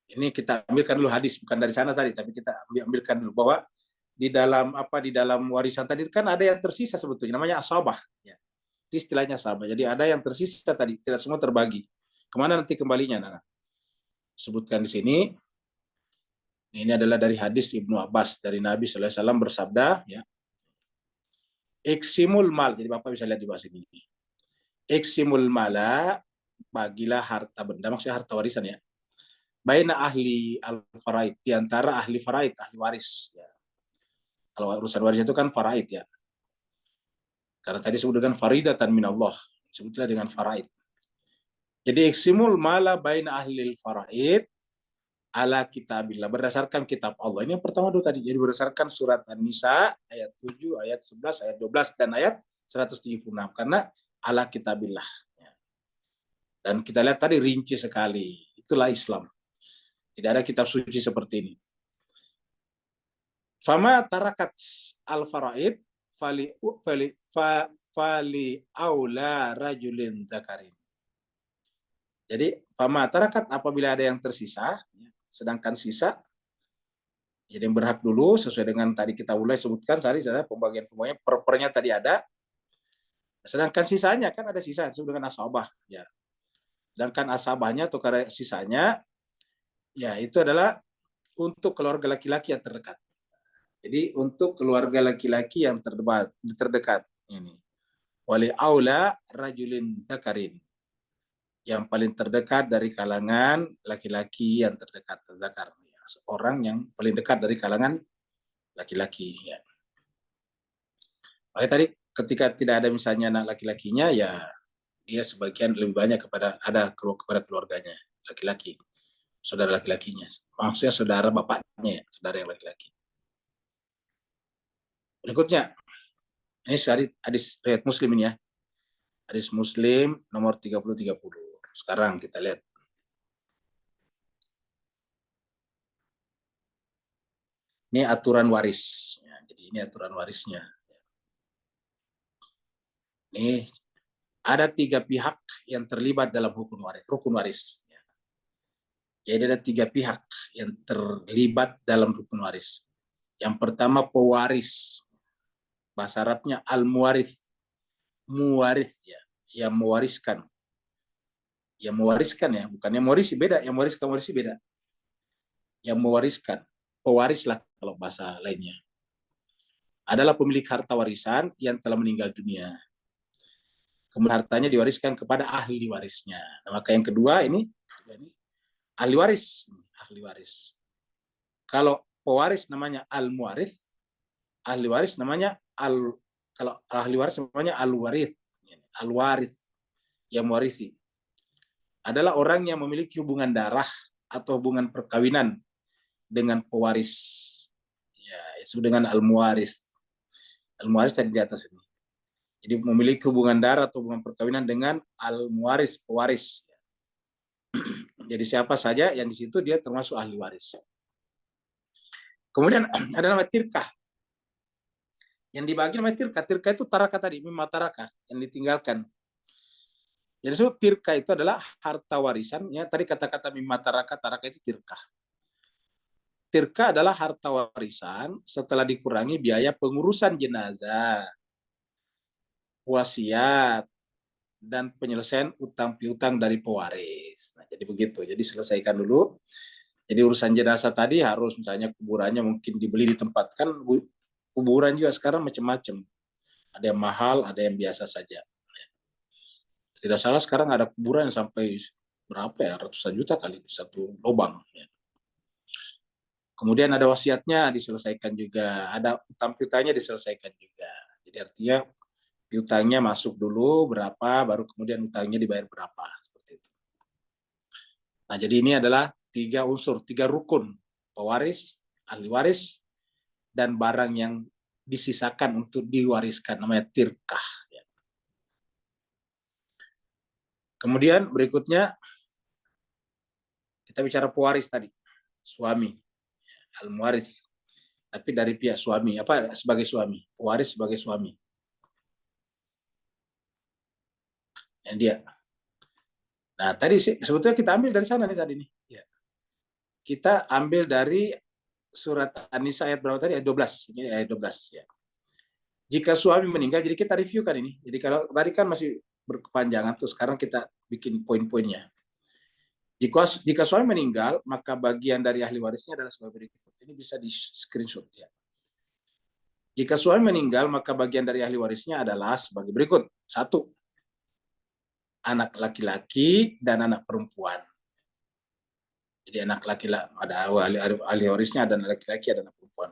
Speaker 1: Ini kita ambilkan dulu hadis, bukan dari sana tadi, tapi kita ambilkan dulu bahwa di dalam warisan tadi kan ada yang tersisa sebetulnya, namanya asabah. Ya. Itu istilahnya asabah. Jadi ada yang tersisa tadi, tidak semua terbagi. Kemana nanti kembalinya, Nana? Sebutkan di sini. Ini adalah dari hadis Ibnu Abbas dari Nabi Sallallahu Alaihi Wasallam bersabda, ya. Iksimul mal. Jadi Bapak bisa lihat di bawah sini. Iksimul mala, bagilah harta benda, maksudnya harta warisan ya. Baina ahli al-faraid, di antara ahli faraid, ahli waris. Ya. Kalau urusan waris itu kan faraid ya. Karena tadi sebut dengan faridatan minallah, sebutlah dengan faraid. Jadi iksimul mala baina ahli al-faraid ala kitabillah, berdasarkan kitab Allah. Ini yang pertama dulu tadi. Jadi berdasarkan surat An-Nisa ayat 7, ayat 11, ayat 12 dan ayat 176 karena ala kitabillah. Ya. Dan kita lihat tadi rinci sekali. Itulah Islam. Tidak ada kitab suci seperti ini. Fama tarakat al-faraid fali aula rajulin dzakarin. Jadi fama tarakat, apabila ada yang tersisa, sedangkan sisa jadi yang berhak dulu sesuai dengan tadi kita mulai sebutkan tadi adalah pembagian pernya tadi ada. Sedangkan sisanya kan ada sisa disebut dengan asabah ya. Sedangkan asabahnya atau sisanya ya itu adalah untuk keluarga laki-laki yang terdekat. Jadi untuk keluarga laki-laki yang terdekat ini. Wali aula rajulin dzakarin. Yang paling terdekat dari kalangan laki-laki yang terdekat, zakar. Orang yang paling dekat dari kalangan laki-laki ya. Makanya tadi ketika tidak ada misalnya anak laki-lakinya ya dia sebagian lebih banyak kepada keluarganya laki-laki. Saudara laki-lakinya. Maksudnya saudara bapaknya ya, saudara yang laki-laki. Berikutnya, ini hadis riwayat Muslim ini ya. Hadis Muslim nomor 30-30. Sekarang kita lihat. Ini aturan waris. Ya, jadi ini aturan warisnya. Ini ada 3 pihak yang terlibat dalam rukun waris. Ya. Jadi ada 3 pihak yang terlibat dalam rukun waris. Yang pertama pewaris. Bahasa Arabnya al-muwarith. Muwarith ya, yang mewariskan. Yang mewariskan ya, bukan yang mewarisi beda, yang mewariskan beda. Yang mewariskan, pewaris lah kalau bahasa lainnya. Adalah pemilik harta warisan yang telah meninggal dunia. Kemudian hartanya diwariskan kepada ahli warisnya. Nah, maka yang kedua ini ahli waris. Ahli waris. Kalau pewaris namanya al-muwarith, ahli waris namanya kalau ahli waris namanya al-warith. Al-warith yang mewarisi. Adalah orang yang memiliki hubungan darah atau hubungan perkawinan dengan pewaris. Ya, disebut dengan al-muwaris. Al-muwaris tadi di atas ini. Jadi memiliki hubungan darah atau hubungan perkawinan dengan al-muwaris, pewaris. Jadi siapa saja yang di situ dia termasuk ahli waris. Kemudian ada nama tirkah. Yang dibagi nama tirkah. Tirkah itu taraka tadi, mimma taraka, yang ditinggalkan. Jadi tirkah itu adalah harta warisan. Ya, tadi kata-kata mimma taraka itu tirkah. Tirkah adalah harta warisan setelah dikurangi biaya pengurusan jenazah, wasiat, dan penyelesaian utang piutang dari pewaris. Nah, jadi begitu. Jadi selesaikan dulu. Jadi urusan jenazah tadi harus misalnya kuburannya mungkin dibeli di tempat. Kan kuburan juga sekarang macam-macam. Ada yang mahal, ada yang biasa saja. Tidak salah sekarang ada kuburan yang sampai berapa ya, ratusan juta kali di satu lubang. Kemudian ada wasiatnya diselesaikan juga, ada utang piutangnya diselesaikan juga. Jadi artinya piutangnya masuk dulu berapa, baru kemudian utangnya dibayar berapa, seperti itu. Nah, jadi ini adalah 3 unsur, 3 rukun: pewaris, ahli waris, dan barang yang disisakan untuk diwariskan, namanya tirkah. Kemudian berikutnya kita bicara pewaris tadi, suami, al-muwaris, tapi dari pihak suami, apa sebagai suami, pewaris sebagai suami. Yang dia. Nah, tadi sih sebetulnya kita ambil dari sana nih tadi nih. Ya. kita ambil dari surat An-Nisa ayat berapa tadi? Ayat 12. Ini ayat 12 ya. Jika suami meninggal, jadi kita reviewkan ini. Jadi kalau tadi kan masih berkepanjangan tuh, sekarang kita bikin poin-poinnya. Jika suami meninggal, maka bagian dari ahli warisnya adalah sebagai berikut. Ini bisa di screenshot ya. Jika suami meninggal, maka bagian dari ahli warisnya adalah sebagai berikut. 1. Anak laki-laki dan anak perempuan. Jadi anak laki-laki ada ahli warisnya, ada anak laki-laki, ada anak perempuan.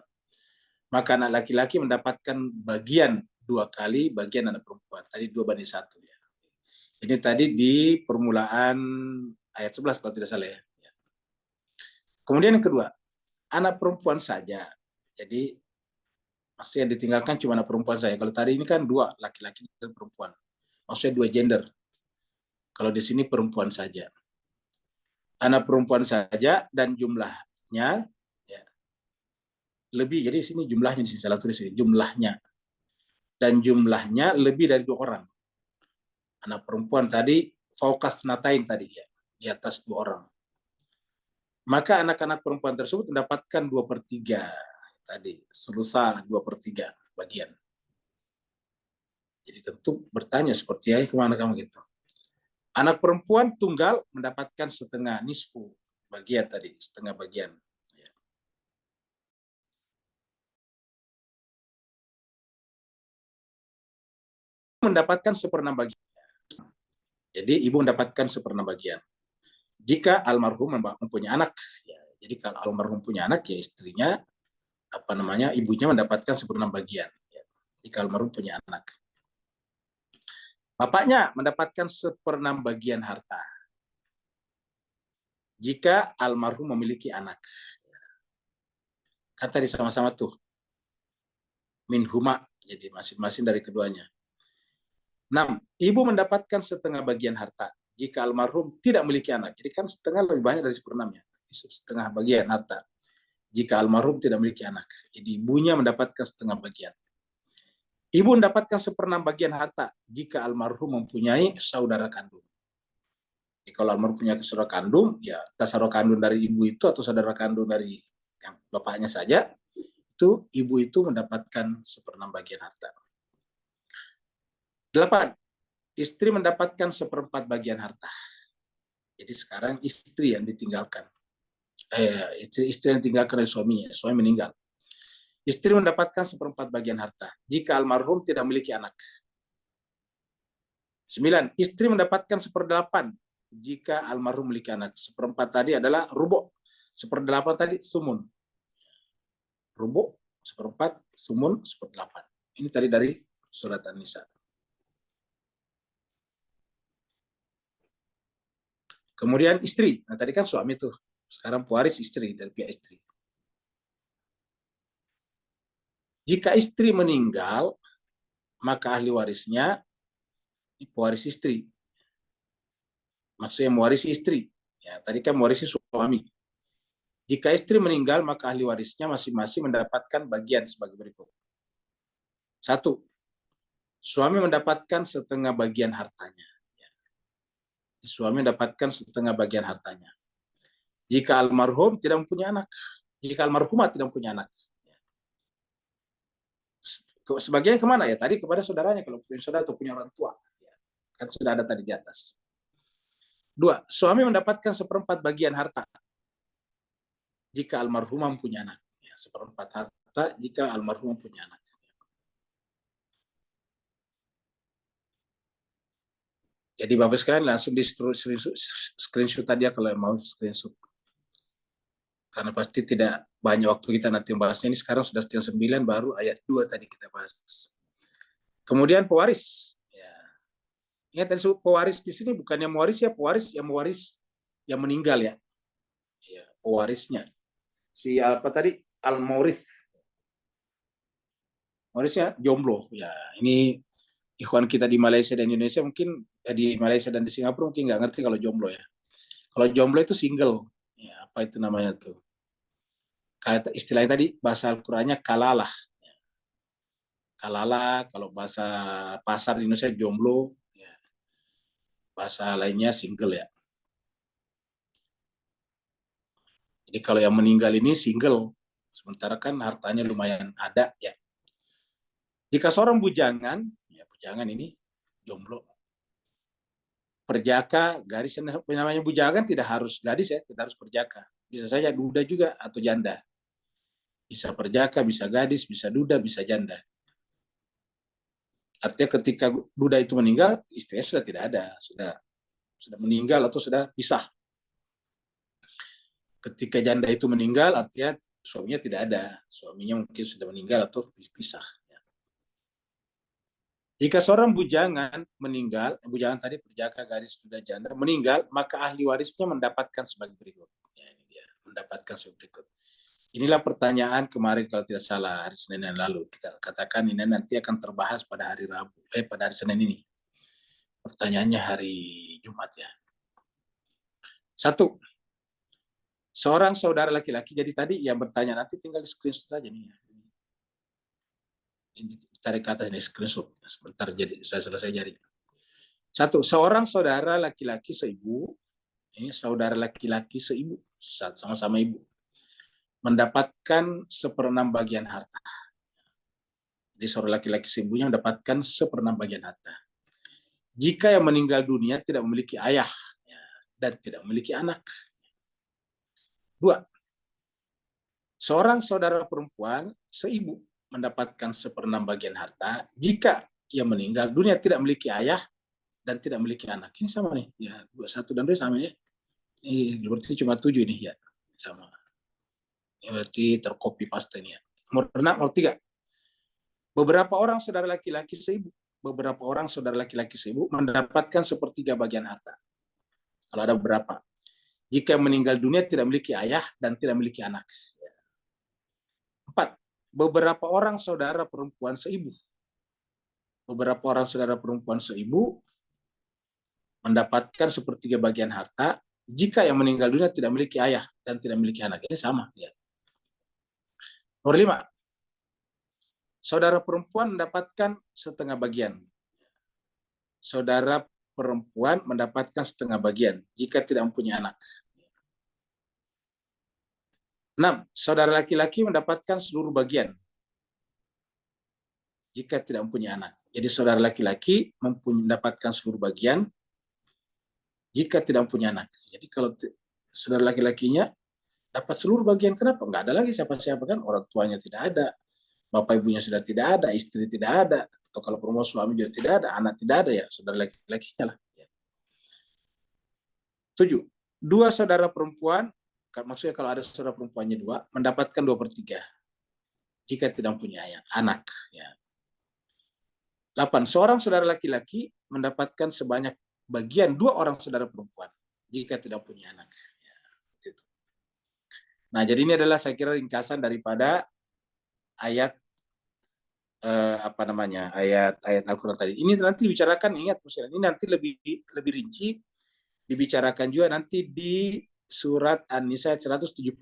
Speaker 1: Maka anak laki-laki mendapatkan bagian 2 kali bagian anak perempuan. Tadi 2:1 ya. Ini tadi di permulaan ayat 11 kalau tidak salah ya. Kemudian yang kedua, anak perempuan saja. Jadi maksudnya ditinggalkan cuma anak perempuan saja. Kalau tadi ini kan 2, laki-laki dan perempuan. Maksudnya 2 gender. Kalau di sini perempuan saja. Anak perempuan saja dan jumlahnya ya, lebih. Jadi sini jumlahnya di sini salah tulis ini, jumlahnya. Dan jumlahnya lebih dari 2 orang. Anak perempuan tadi fauqas natain tadi ya, di atas 2 orang. Maka anak-anak perempuan tersebut mendapatkan 2/3 tadi, sulusa 2/3 bagian. Jadi tentu bertanya seperti ya, kemana kamu gitu. Anak perempuan tunggal mendapatkan setengah, nisfu bagian tadi, setengah bagian. Mendapatkan 1/6 bagian. Jadi ibu mendapatkan 1/6 bagian. Jika almarhum mempunyai anak, ya, jadi kalau almarhum punya anak ya istrinya ibunya mendapatkan 1/6 bagian. Ya, jika almarhum punya anak. Bapaknya mendapatkan 1/6 bagian harta. Jika almarhum memiliki anak. Kan tadi sama-sama tuh. Minhuma, jadi masing-masing dari keduanya. 6. Ibu mendapatkan setengah bagian harta jika almarhum tidak memiliki anak. Jadi kan setengah lebih banyak dari 1/6-nya. Setengah bagian harta. Jika almarhum tidak memiliki anak. Jadi ibunya mendapatkan setengah bagian. Ibu mendapatkan 1/6 bagian harta jika almarhum mempunyai saudara kandung. Jadi kalau almarhum punya saudara kandung, ya saudara kandung dari ibu itu atau saudara kandung dari bapaknya saja, itu ibu itu mendapatkan 1/6 bagian harta. 8. Istri mendapatkan 1/4 bagian harta. Jadi sekarang istri yang ditinggalkan. Istri yang ditinggalkan oleh suaminya, suami meninggal. Istri mendapatkan 1/4 bagian harta jika almarhum tidak memiliki anak. 9. Istri mendapatkan 1/8 jika almarhum memiliki anak. 1/4 tadi adalah rubu'. 1/8 tadi sumun. Rubu', 1/4, sumun, 1/8. Ini tadi dari surat An-Nisa. Kemudian istri. Nah tadi kan suami tuh. Sekarang pewaris istri dari pihak istri. Jika istri meninggal, maka ahli warisnya pewaris istri. Maksudnya mewarisi istri. Ya, tadi kan mewarisi suami. Jika istri meninggal, maka ahli warisnya masing-masing mendapatkan bagian sebagai berikut. 1. Suami mendapatkan setengah bagian hartanya. Suami mendapatkan setengah bagian hartanya. Jika almarhum tidak mempunyai anak. Jika almarhumah tidak mempunyai anak. Sebagian kemana ya? Tadi kepada saudaranya, kalau punya saudara atau punya orang tua. Kan sudah ada tadi di atas. 2. Suami mendapatkan 1/4 bagian harta. Jika almarhumah mempunyai anak. 1/4 harta jika almarhumah mempunyai anak. Jadi Bapak sekalian langsung di screenshot tadi ya kalau mau screenshot. Karena pasti tidak banyak waktu kita nanti membahasnya. Ini sekarang sudah 8:30 baru ayat 2 tadi kita bahas. Kemudian pewaris. Ya. Ingat tadi pewaris di sini bukan yang mewaris ya, pewaris yang meninggal ya. Ya, pewarisnya. Si apa tadi? Al-Maurith. Maurithnya jomblo. Ya, ini ikhwan kita di Malaysia dan Indonesia mungkin di Malaysia dan di Singapura mungkin nggak ngerti kalau jomblo ya. Kalau jomblo itu single. Ya, apa itu namanya tuh? Kayak istilahnya tadi bahasa Al-Qur'annya kalalah. Kalalah kalau bahasa pasar di Indonesia jomblo. Ya. Bahasa lainnya single ya. Jadi kalau yang meninggal ini single, sementara kan hartanya lumayan ada ya. Jika seorang bujangan, ya bujangan ini jomblo, perjaka, garis yang namanya bujangan tidak harus gadis ya, tidak harus perjaka. Bisa saja duda juga atau janda. Bisa perjaka, bisa gadis, bisa duda, bisa janda. Artinya ketika duda itu meninggal, istrinya sudah tidak ada, sudah meninggal atau sudah pisah. Ketika janda itu meninggal, artinya suaminya tidak ada, suaminya mungkin sudah meninggal atau pisah. Jika seorang bujangan meninggal, bujangan tadi perjaka, gadis, duda, janda meninggal, maka ahli warisnya mendapatkan sebagai berikut. Ya, ini dia, mendapatkan sebagai berikut. Inilah pertanyaan kemarin kalau tidak salah hari Senin yang lalu. Kita katakan ini nanti akan terbahas pada hari Rabu, pada hari Senin ini. Pertanyaannya hari Jumat ya. 1. Seorang saudara laki-laki, jadi tadi yang bertanya nanti tinggal di screenshot saja nih. Ini tarik ke atas ini screenshot. Sebentar jadi saya selesai jadi. 1. Seorang saudara laki-laki seibu, ini saudara laki-laki seibu, sama-sama ibu, mendapatkan 1/6 bagian harta. Jadi saudara laki-laki seibunya mendapatkan 1/6 bagian harta. Jika yang meninggal dunia tidak memiliki ayah dan tidak memiliki anak. 2. Seorang saudara perempuan seibu mendapatkan 1/6 bagian harta jika yang meninggal dunia tidak memiliki ayah dan tidak memiliki anak. Ini sama nih, ya 1 dan 2 sama ya. Ini berarti cuma 7 ini ya, sama. Ini berarti tercopy paste ini ya. Nomor 3. Beberapa orang saudara laki-laki seibu mendapatkan 1/3 bagian harta. Kalau ada beberapa. Jika meninggal dunia tidak memiliki ayah dan tidak memiliki anak. 4. Beberapa orang saudara perempuan seibu mendapatkan 1/3 bagian harta jika yang meninggal dunia tidak memiliki ayah dan tidak memiliki anak. Ini sama ya. Nomor 5. Saudara perempuan mendapatkan setengah bagian. Saudara perempuan mendapatkan setengah bagian jika tidak mempunyai anak. 6. Saudara laki-laki mendapatkan seluruh bagian jika tidak mempunyai anak. Jadi saudara laki-laki mendapatkan seluruh bagian jika tidak mempunyai anak. Jadi kalau saudara laki-lakinya dapat seluruh bagian, kenapa? Nggak ada lagi siapa-siapa kan, orang tuanya tidak ada, bapak ibunya sudah tidak ada, istri tidak ada, atau kalau perempuan suami juga tidak ada, anak tidak ada, ya saudara laki-lakinya lah. 7. 2 saudara perempuan, maksudnya kalau ada saudara perempuannya 2, mendapatkan 2/3 jika tidak punya anak. Ya. 8. Seorang saudara laki-laki mendapatkan sebanyak bagian 2 orang saudara perempuan jika tidak punya anak. Ya, gitu. Nah, jadi ini adalah saya kira ringkasan daripada ayat ayat Al-Quran tadi. Ini nanti dibicarakan, ingat ini nanti lebih rinci dibicarakan juga nanti di surat An-Nisa 176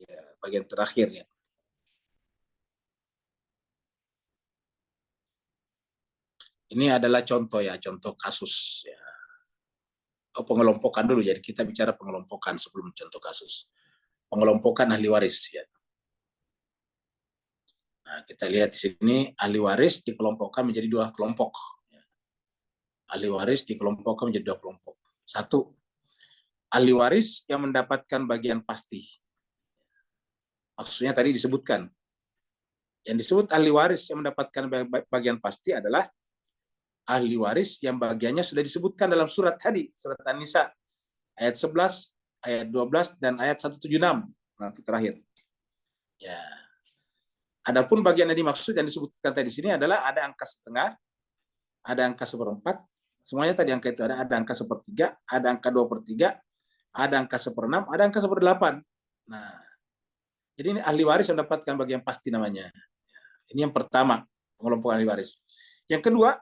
Speaker 1: ya, bagian terakhir ya. Ini adalah contoh kasus ya. Pengelompokan dulu, jadi kita bicara pengelompokan sebelum contoh kasus. Pengelompokan ahli waris ya. Nah, kita lihat di sini ahli waris dikelompokkan menjadi 2 kelompok. Ahli waris dikelompokkan menjadi 2 kelompok. 1, ahli waris yang mendapatkan bagian pasti. Maksudnya tadi disebutkan. Yang disebut ahli waris yang mendapatkan bagian pasti adalah ahli waris yang bagiannya sudah disebutkan dalam surat tadi, surat An-Nisa ayat 11, ayat 12 dan ayat 176 nanti terakhir. Ya. Adapun bagian yang dimaksud yang disebutkan tadi di sini adalah ada angka setengah, ada angka 1/4, semuanya tadi angka itu ada angka 1/3, ada angka 2/3, ada angka 1/6, ada angka 1/8. Nah, jadi ini ahli waris yang mendapatkan bagian pasti namanya. Ini yang pertama, pengelompokan ahli waris. Yang kedua,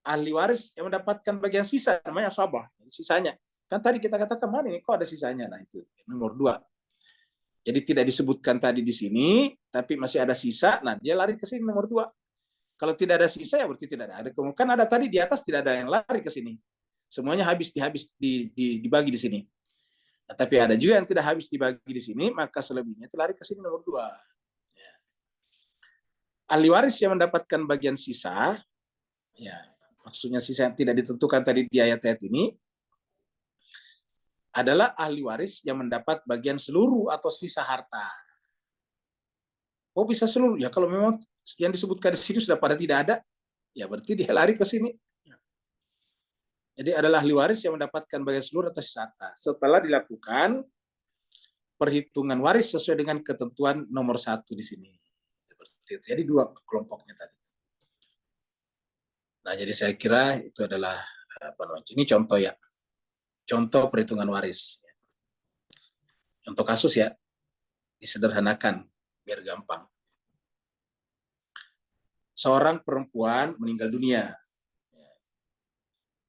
Speaker 1: ahli waris yang mendapatkan bagian sisa namanya asabah, sisanya. Kan tadi kita katakan mana ini kok ada sisanya. Nah, itu nomor 2. Jadi tidak disebutkan tadi di sini, tapi masih ada sisa. Nah, dia lari ke sini nomor 2. Kalau tidak ada sisa ya berarti tidak ada. Kan ada tadi di atas tidak ada yang lari ke sini. Semuanya dibagi di sini. Nah, tapi ada juga yang tidak habis dibagi di sini, maka selebihnya itu lari ke sini nomor 2. Ya. Ahli waris yang mendapatkan bagian sisa, ya, maksudnya sisa yang tidak ditentukan tadi di ayat-ayat ini, adalah ahli waris yang mendapat bagian seluruh atau sisa harta. Oh, bisa seluruh? Ya kalau memang yang disebutkan di sini sudah pada tidak ada, ya berarti dia lari ke sini. Jadi adalah ahli waris yang mendapatkan bagian seluruh atau sisa harta. Setelah dilakukan perhitungan waris sesuai dengan ketentuan nomor 1 di sini. Seperti itu. Jadi 2 kelompoknya tadi. Nah, jadi saya kira itu adalah ini contoh ya. Contoh perhitungan waris. Contoh kasus ya. Disederhanakan biar gampang. Seorang perempuan meninggal dunia.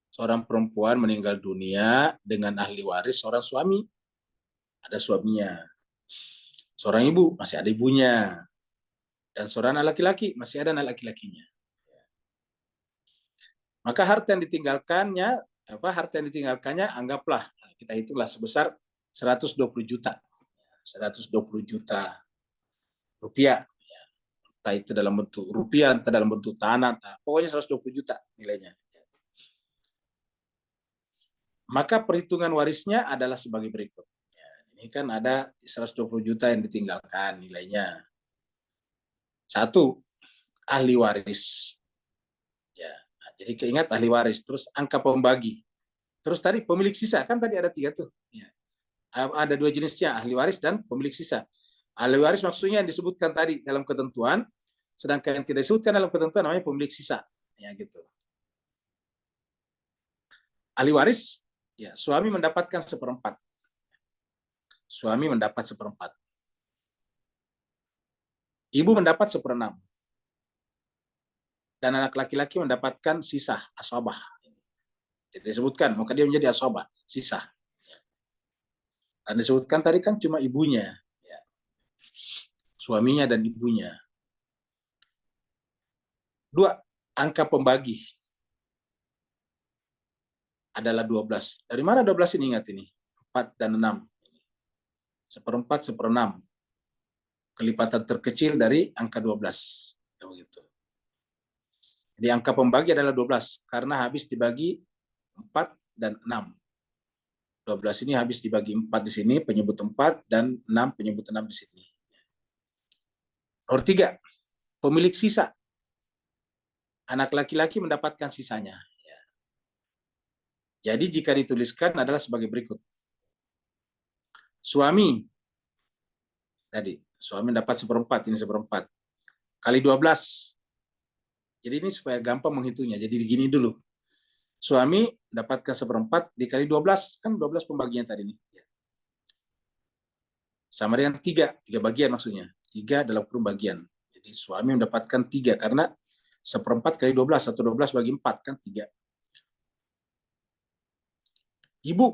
Speaker 1: Seorang perempuan meninggal dunia dengan ahli waris seorang suami. Ada suaminya. Seorang ibu, masih ada ibunya. Dan seorang anak laki-laki, masih ada anak laki-lakinya. Maka harta yang ditinggalkannya, anggaplah, kita hitunglah sebesar 120 juta. 120 juta rupiah. Entah itu dalam bentuk rupiah, entah dalam bentuk tanah, pokoknya 120 juta nilainya. Maka perhitungan warisnya adalah sebagai berikut. Ini kan ada 120 juta yang ditinggalkan nilainya. 1, ahli waris. Ya, jadi keingat ahli waris, terus angka pembagi. Terus tadi pemilik sisa, kan tadi ada 3 tuh. Ya. Ada 2 jenisnya, ahli waris dan pemilik sisa. Ahli waris maksudnya yang disebutkan tadi dalam ketentuan, sedangkan yang tidak disebutkan dalam ketentuan namanya pemilik sisa. Ya gitu. Ahli waris, ya, suami mendapatkan 1/4. Suami mendapat 1/4. Ibu mendapat 1/6. Dan anak laki-laki mendapatkan sisa, asabah. Tidak disebutkan, maka dia menjadi asabah, sisa. Dan disebutkan tadi kan cuma ibunya. Ya. Suaminya dan ibunya. 2, angka pembagi adalah 12. Dari mana 12 ini? Ingat ini. 4 dan 6. 1/4, 1/6. Kelipatan terkecil dari angka 12. Begitu. Jadi angka pembagi adalah 12. Karena habis dibagi 4 dan 6. 12 ini habis dibagi 4 di sini, penyebut 4, dan 6 penyebut 6 di sini. Nomor 3, pemilik sisa. Anak laki-laki mendapatkan sisanya. Jadi jika dituliskan adalah sebagai berikut. Suami, tadi, suami dapat 1/4, ini 1/4. Kali 12. Jadi ini supaya gampang menghitungnya. Jadi begini dulu. Suami dapatkan 1/4 dikali 12, kan 12 pembagian tadi nih. Sama dengan 3 bagian maksudnya. 3 dalam kurung bagian. Jadi suami mendapatkan 3 karena 1/4 kali 12, 1/12 bagi 4 kan 3. Ibu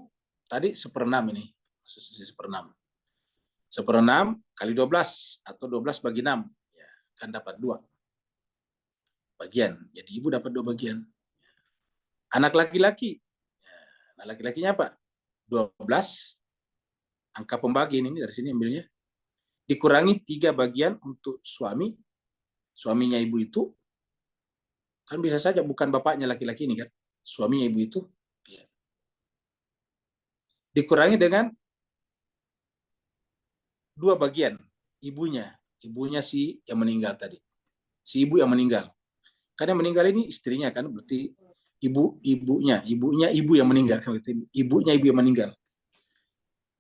Speaker 1: tadi 1/6 ini, maksudnya 1/6. 1/6 kali 12 atau 12 bagi 6, ya, kan dapat 2 bagian. Jadi ibu dapat 2 bagian. Anak laki-laki, anak laki-lakinya apa? 12, angka pembagi ini dari sini ambilnya, dikurangi 3 bagian untuk suami, suaminya ibu itu, kan bisa saja bukan bapaknya laki-laki ini kan, suaminya ibu itu, ya. Dikurangi dengan 2 bagian, ibunya si yang meninggal tadi, si ibu yang meninggal. Karena yang meninggal ini istrinya kan, berarti ibunya ibu yang meninggal, ibunya ibu yang meninggal.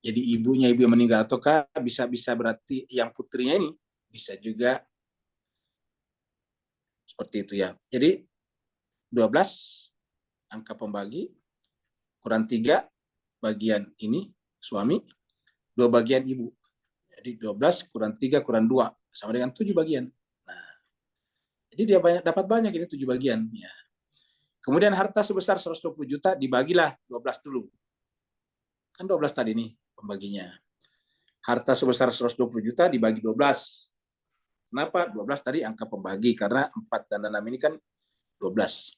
Speaker 1: Jadi ibunya ibu yang meninggal, ataukah bisa berarti yang putrinya ini, bisa juga seperti itu ya. Jadi 12 angka pembagi kurang 3 bagian ini suami, 2 bagian ibu. Jadi 12 kurang 3 kurang 2 sama dengan 7 bagian. Nah, jadi dia dapat banyak ini 7 bagian ya. Kemudian harta sebesar 120 juta dibagilah 12 dulu. Kan 12 tadi nih pembaginya. Harta sebesar 120 juta dibagi 12. Kenapa? 12 tadi angka pembagi, karena 4 dan 6 ini kan 12.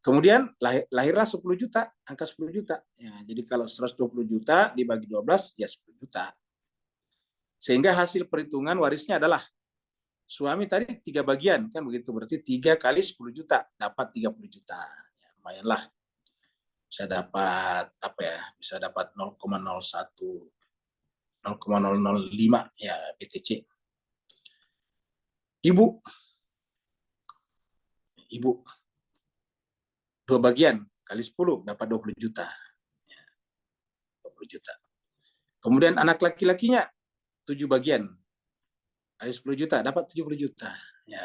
Speaker 1: Kemudian lahirlah 10 juta, angka 10 juta. Ya, jadi kalau 120 juta dibagi 12, ya 10 juta. Sehingga hasil perhitungan warisnya adalah suami tadi 3 bagian, kan begitu. Berarti 3 kali 10 juta, dapat 30 juta. Ya, lumayanlah. Bisa dapat, apa ya, bisa dapat 0,01, 0,005 ya BTC. Ibu 2 bagian kali 10 dapat 20 juta. Ya, 20 juta. Kemudian anak laki-lakinya 7 bagian kali 10 juta dapat 70 juta. Ya.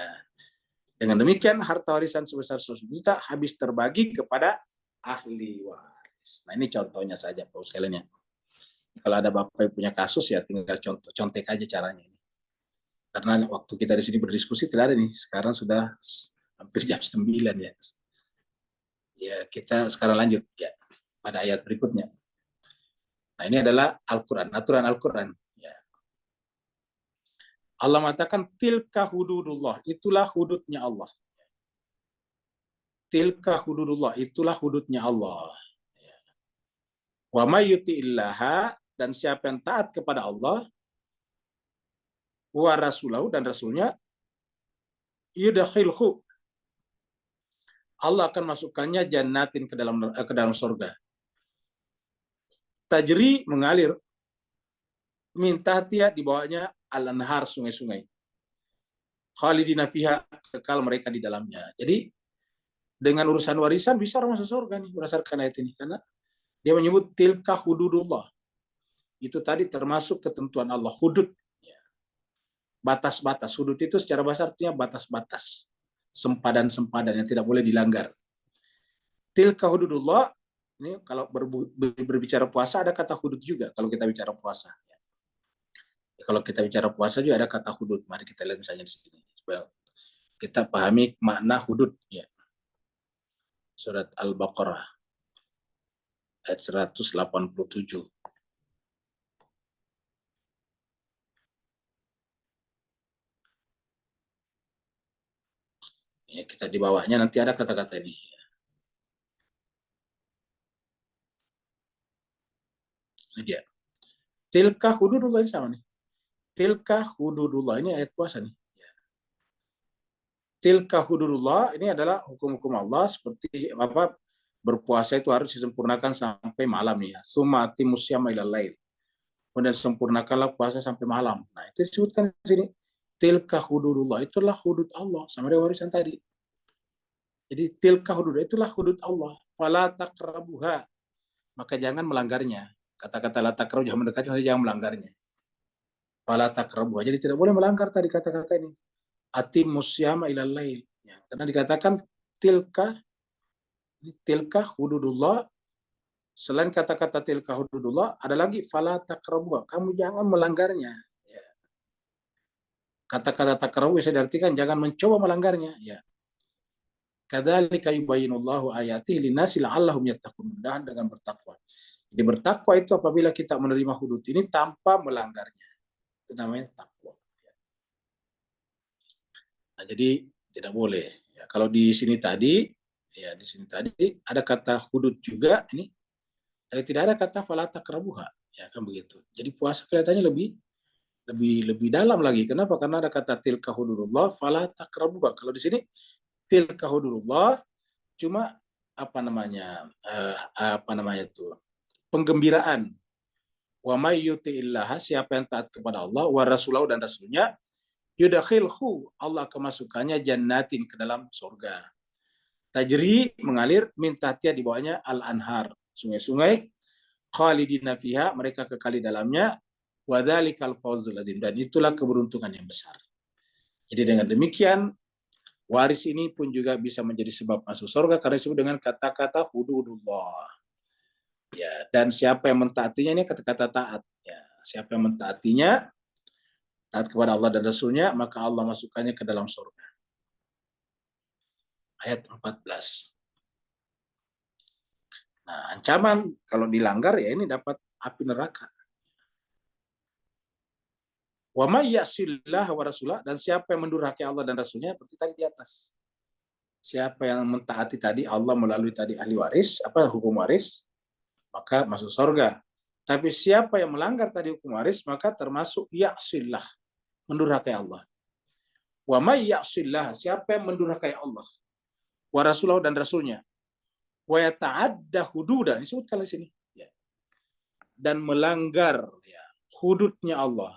Speaker 1: Dengan demikian harta warisan sebesar 100 juta habis terbagi kepada ahli waris. Nah, ini contohnya saja Pak sekalian ya. Kalau ada Bapak yang punya kasus ya tinggal contek aja caranya. Karena waktu kita di sini berdiskusi tidak ada nih. Sekarang sudah hampir jam 9 ya. Ya, kita sekarang lanjut ya pada ayat berikutnya. Nah, ini adalah Al-Qur'an, aturan Al-Qur'an ya. Allah mengatakan tilka hududullah, itulah hududnya Allah. Tilka hududullah, itulah hududnya Allah. Wa may yuti'illaha, dan siapa yang taat kepada Allah, wa rasulahu, dan rasulnya, yudkhilhu, Allah akan masukkannya jannatin ke dalam surga. Tajri, mengalir, min tahtiha, di bawahnya al-anhar, sungai-sungai. Khalidina fiha, kekal mereka di dalamnya. Jadi dengan urusan warisan bisa orang masuk surga nih berdasarkan ayat ini, karena dia menyebut tilka hududullah. Itu tadi termasuk ketentuan Allah, hudud. Batas-batas. Hudud itu secara bahasa artinya batas-batas. Sempadan-sempadan yang tidak boleh dilanggar. Tilka hududullah, ini kalau berbicara puasa ada kata hudud juga kalau kita bicara puasa. Kalau kita bicara puasa juga ada kata hudud. Mari kita lihat misalnya di sini supaya kita pahami makna hudud ya. Surat Al-Baqarah ayat 187. Ya, kita di bawahnya nanti ada kata-kata ini. Ini dia. Tilka hududullah, ini sama nih. Tilka hududullah, ini ayat puasa nih. Tilka hududullah, ini adalah hukum-hukum Allah, seperti apa, berpuasa itu harus disempurnakan sampai malam ya. Summa atimus syiyama ilal lail. Kemudian sempurnakanlah puasa sampai malam. Nah, itu disebutkan di sini. Tilka hududullah, itulah hudud Allah, sama dengan warisan tadi. Jadi tilka hududullah, itulah hudud Allah. Fala taqrabuha, maka jangan melanggarnya. Kata-kata la taqrabu, jangan mendekati, jangan melanggarnya. Fala taqrabuha, jadi tidak boleh melanggar tadi kata-kata ini. Atimus syiyama ilal lail. Ya, karena dikatakan tilka hududullah. Selain kata-kata tilka hududullah, ada lagi fala taqrabuha, kamu jangan melanggarnya. Ya. Kata-kata taqrabu bisa diartikan jangan mencoba melanggarnya. Ya. Kadzalika yubayyinullahu ayatihi linnasi la'allahum yattaqun, mudah dengan bertakwa. Jadi bertakwa itu apabila kita menerima hudud ini tanpa melanggarnya. Itu namanya takwa. Nah, jadi tidak boleh. Ya, kalau di sini tadi ada kata hudud juga ini. Tidak ada kata fala taqrabuha, ya kan begitu. Jadi puasa kelihatannya lebih dalam lagi. Kenapa? Karena ada kata tilka hududullah fala taqrabuha. Kalau di sini tilka hududullah cuma apa namanya itu penggembiraan. Wa may yuti'illah, siapa yang taat kepada Allah, wa rasulahu, dan rasulnya, yudkhilhu, Allah kemasukannya jannatin, ke dalam surga. Tajri, mengalir, min tahtiha, di bawahnya al-anhar, sungai-sungai, khalidina fiha, mereka kekal di dalamnya, wa dzalikal fawzul azim, dan itulah keberuntungan yang besar. Jadi dengan demikian waris ini pun juga bisa menjadi sebab masuk surga karena disebut dengan kata-kata hududullah. Ya, dan siapa yang mentaatinya, ini kata-kata taat. Ya, siapa yang mentaatinya, taat kepada Allah dan Rasulnya, maka Allah masukkannya ke dalam surga. Ayat 14. Nah, ancaman kalau dilanggar ya ini dapat api neraka. Wa may ya'sillah wa rasulah, dan siapa yang mendurhaki Allah dan Rasulnya, seperti tadi di atas. Siapa yang mentaati tadi Allah melalui tadi ahli waris, hukum waris, maka masuk surga. Tapi siapa yang melanggar tadi hukum waris, maka termasuk ya'sillah, mendurhakai Allah. Wa may ya'sillah, siapa yang mendurhakai Allah, wa rasulahu dan rasulnya, wa yata'adda hududan, disebutkan di sini, ya, dan melanggar, ya, hududnya Allah.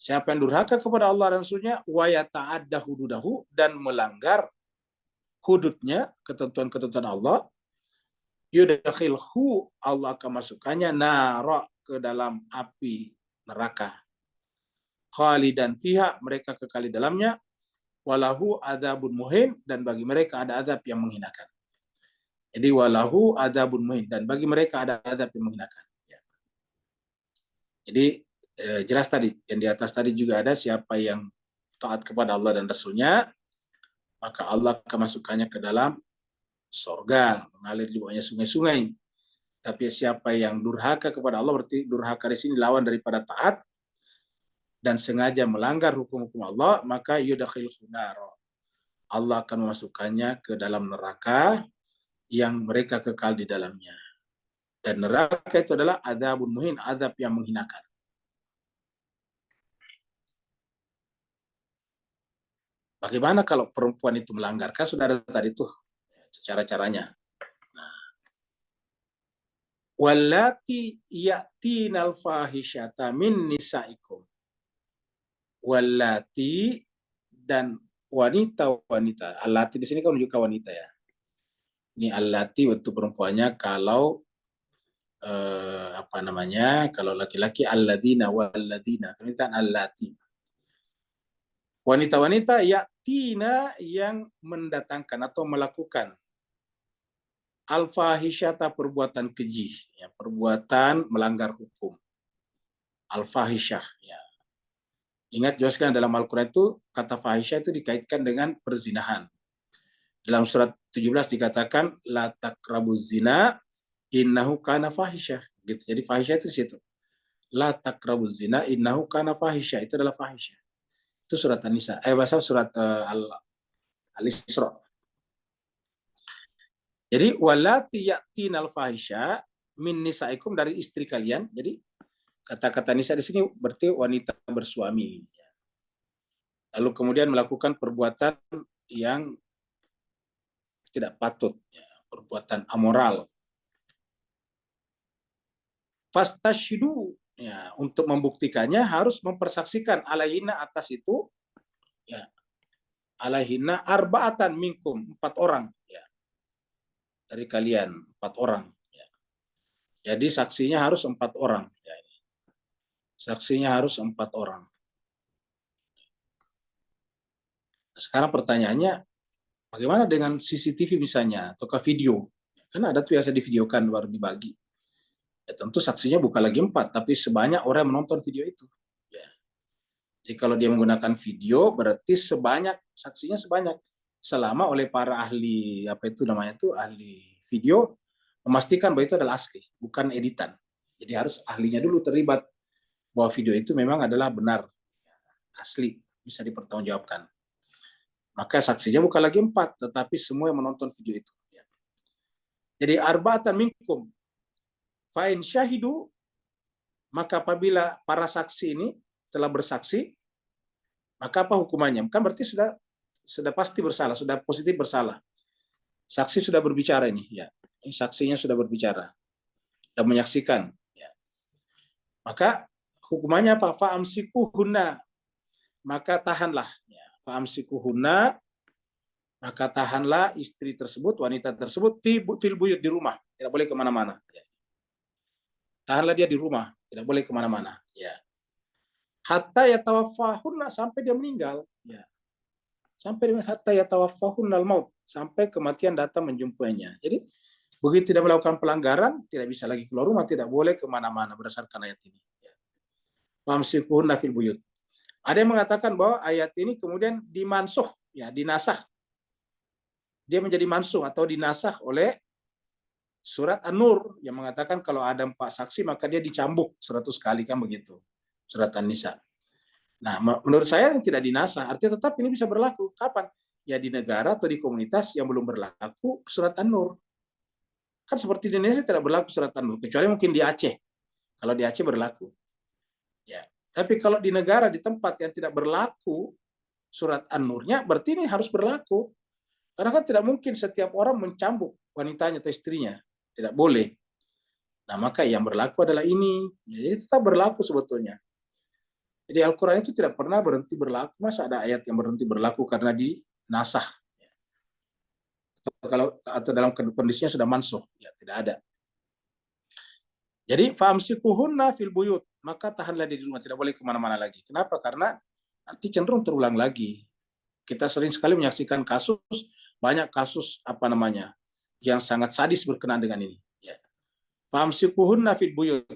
Speaker 1: Siapa yang durhaka kepada Allah dan Rasulnya, wa yata'adda hududahu, dan melanggar hududnya, ketentuan-ketentuan Allah, yudkhilhu, Allah akan masukkannya nara, ke dalam api neraka. Khalidan fiha, mereka kekal di dalamnya, walahu adzabun muhin, dan bagi mereka ada azab yang menghinakan. Jadi walahu adzabun muhin, dan bagi mereka ada azab yang menghinakan. Ya. Jadi jelas tadi, yang di atas tadi juga ada, siapa yang taat kepada Allah dan Rasulnya, maka Allah akan masukkannya ke dalam surga, mengalir di bawahnya sungai-sungai. Tapi siapa yang durhaka kepada Allah, berarti durhaka di sini lawan daripada taat, dan sengaja melanggar hukum-hukum Allah, maka yudkhilhu nara, Allah akan memasukkannya ke dalam neraka yang mereka kekal di dalamnya. Dan neraka itu adalah adzabun muhin, azab yang menghinakan. Bagaimana kalau perempuan itu melanggar? Kan sudah ada tadi tuh cara-caranya. Nah, wallati ya'tinal fahisyata min nisaikum. Wallati, dan wanita-wanita. Allati di sini kan menunjukkan wanita ya. Ini allati untuk perempuannya, kalau kalau laki-laki alladzina walladina, kan allati. Wanita-wanita yaktina, yang mendatangkan atau melakukan al-fahisyata, perbuatan keji, ya, perbuatan melanggar hukum. Al-fahisyah, ya. Ingat jelaskan dalam Al-Quran itu, kata fahisyah itu dikaitkan dengan perzinahan. Dalam surat 17 dikatakan, la taqrabuz zina innahu kana fahisyah. Gitu. Jadi fahisyah itu di situ. La taqrabuz zina innahu kana fahisyah, itu adalah fahisyah. Itu surat An-Nisa. Surat Al-Isra. Jadi walati ya'tinal fahisya min nisaikum, dari istri kalian. Jadi kata-kata nisa di sini berarti wanita bersuami. Lalu kemudian melakukan perbuatan yang tidak patut, ya, perbuatan amoral. Fastashidu, ya, untuk membuktikannya harus mempersaksikan alaihina, atas itu, ya, alaihina arba'atan minkum, 4 orang, ya, dari kalian, 4 orang, ya. Jadi saksinya harus 4 orang, ya. Saksinya harus 4 orang. Sekarang pertanyaannya, bagaimana dengan CCTV misalnya, ataukah video? Karena ada tuh yang bisa divideokan baru dibagi. Ya, tentu saksinya bukan lagi 4, tapi sebanyak orang yang menonton video itu. Ya. Jadi kalau dia menggunakan video, berarti saksinya sebanyak. Selama oleh para ahli, ahli video, memastikan bahwa itu adalah asli, bukan editan. Jadi harus ahlinya dulu terlibat, bahwa video itu memang adalah benar, asli, bisa dipertanggungjawabkan. Maka saksinya bukan lagi 4, tetapi semua yang menonton video itu. Ya. Jadi arba'atan minkum, fa'in syahidu, maka apabila para saksi ini telah bersaksi, maka apa hukumannya? Kan berarti sudah pasti bersalah, sudah positif bersalah. Saksi sudah berbicara ini, ya. Ini saksinya sudah berbicara dan menyaksikan, ya. Maka hukumannya apa? Fa'amsikuhunna, maka tahanlah, ya. Fa'amsikuhunna, maka tahanlah istri tersebut, wanita tersebut, fil buyut, di rumah, tidak boleh kemana-mana. Ya. Tahanlah dia di rumah, tidak boleh kemana-mana. Ya. Hatta yatawaffahunna, sampai dia meninggal. Ya. Sampai hatta yatawaffahunnal maut, sampai kematian datang menjumpainya. Jadi begitu tidak melakukan pelanggaran, tidak bisa lagi keluar rumah, tidak boleh kemana-mana berdasarkan ayat ini. Famsikuhunna fil buyut. Ada yang mengatakan bahwa ayat ini kemudian dimansuh, ya, dinasakh. Dia menjadi mansuh atau dinasakh oleh surat An-Nur yang mengatakan kalau ada 4 saksi maka dia dicambuk 100 kali, kan begitu. Surat An-Nisa. Nah, menurut saya ini tidak dinasah, artinya tetap ini bisa berlaku. Kapan? Ya di negara atau di komunitas yang belum berlaku surat An-Nur. Kan seperti di Indonesia tidak berlaku surat An-Nur, kecuali mungkin di Aceh. Kalau di Aceh berlaku. Ya. Tapi kalau di negara, di tempat yang tidak berlaku surat An-Nurnya, berarti ini harus berlaku. Karena kan tidak mungkin setiap orang mencambuk wanitanya atau istrinya. Tidak boleh. Nah, maka yang berlaku adalah ini. Jadi tetap berlaku sebetulnya. Jadi Al-Quran itu tidak pernah berhenti berlaku. Masa ada ayat yang berhenti berlaku karena dinasah? Atau dalam kondisinya sudah mansuh? Ya, tidak ada. Jadi famsikuhunna fil buyut, maka tahanlah di rumah, tidak boleh kemana-mana lagi. Kenapa? Karena nanti cenderung terulang lagi. Kita sering sekali menyaksikan kasus, banyak kasus yang sangat sadis berkenaan dengan ini. Ya. Famsikuhunna fil buyut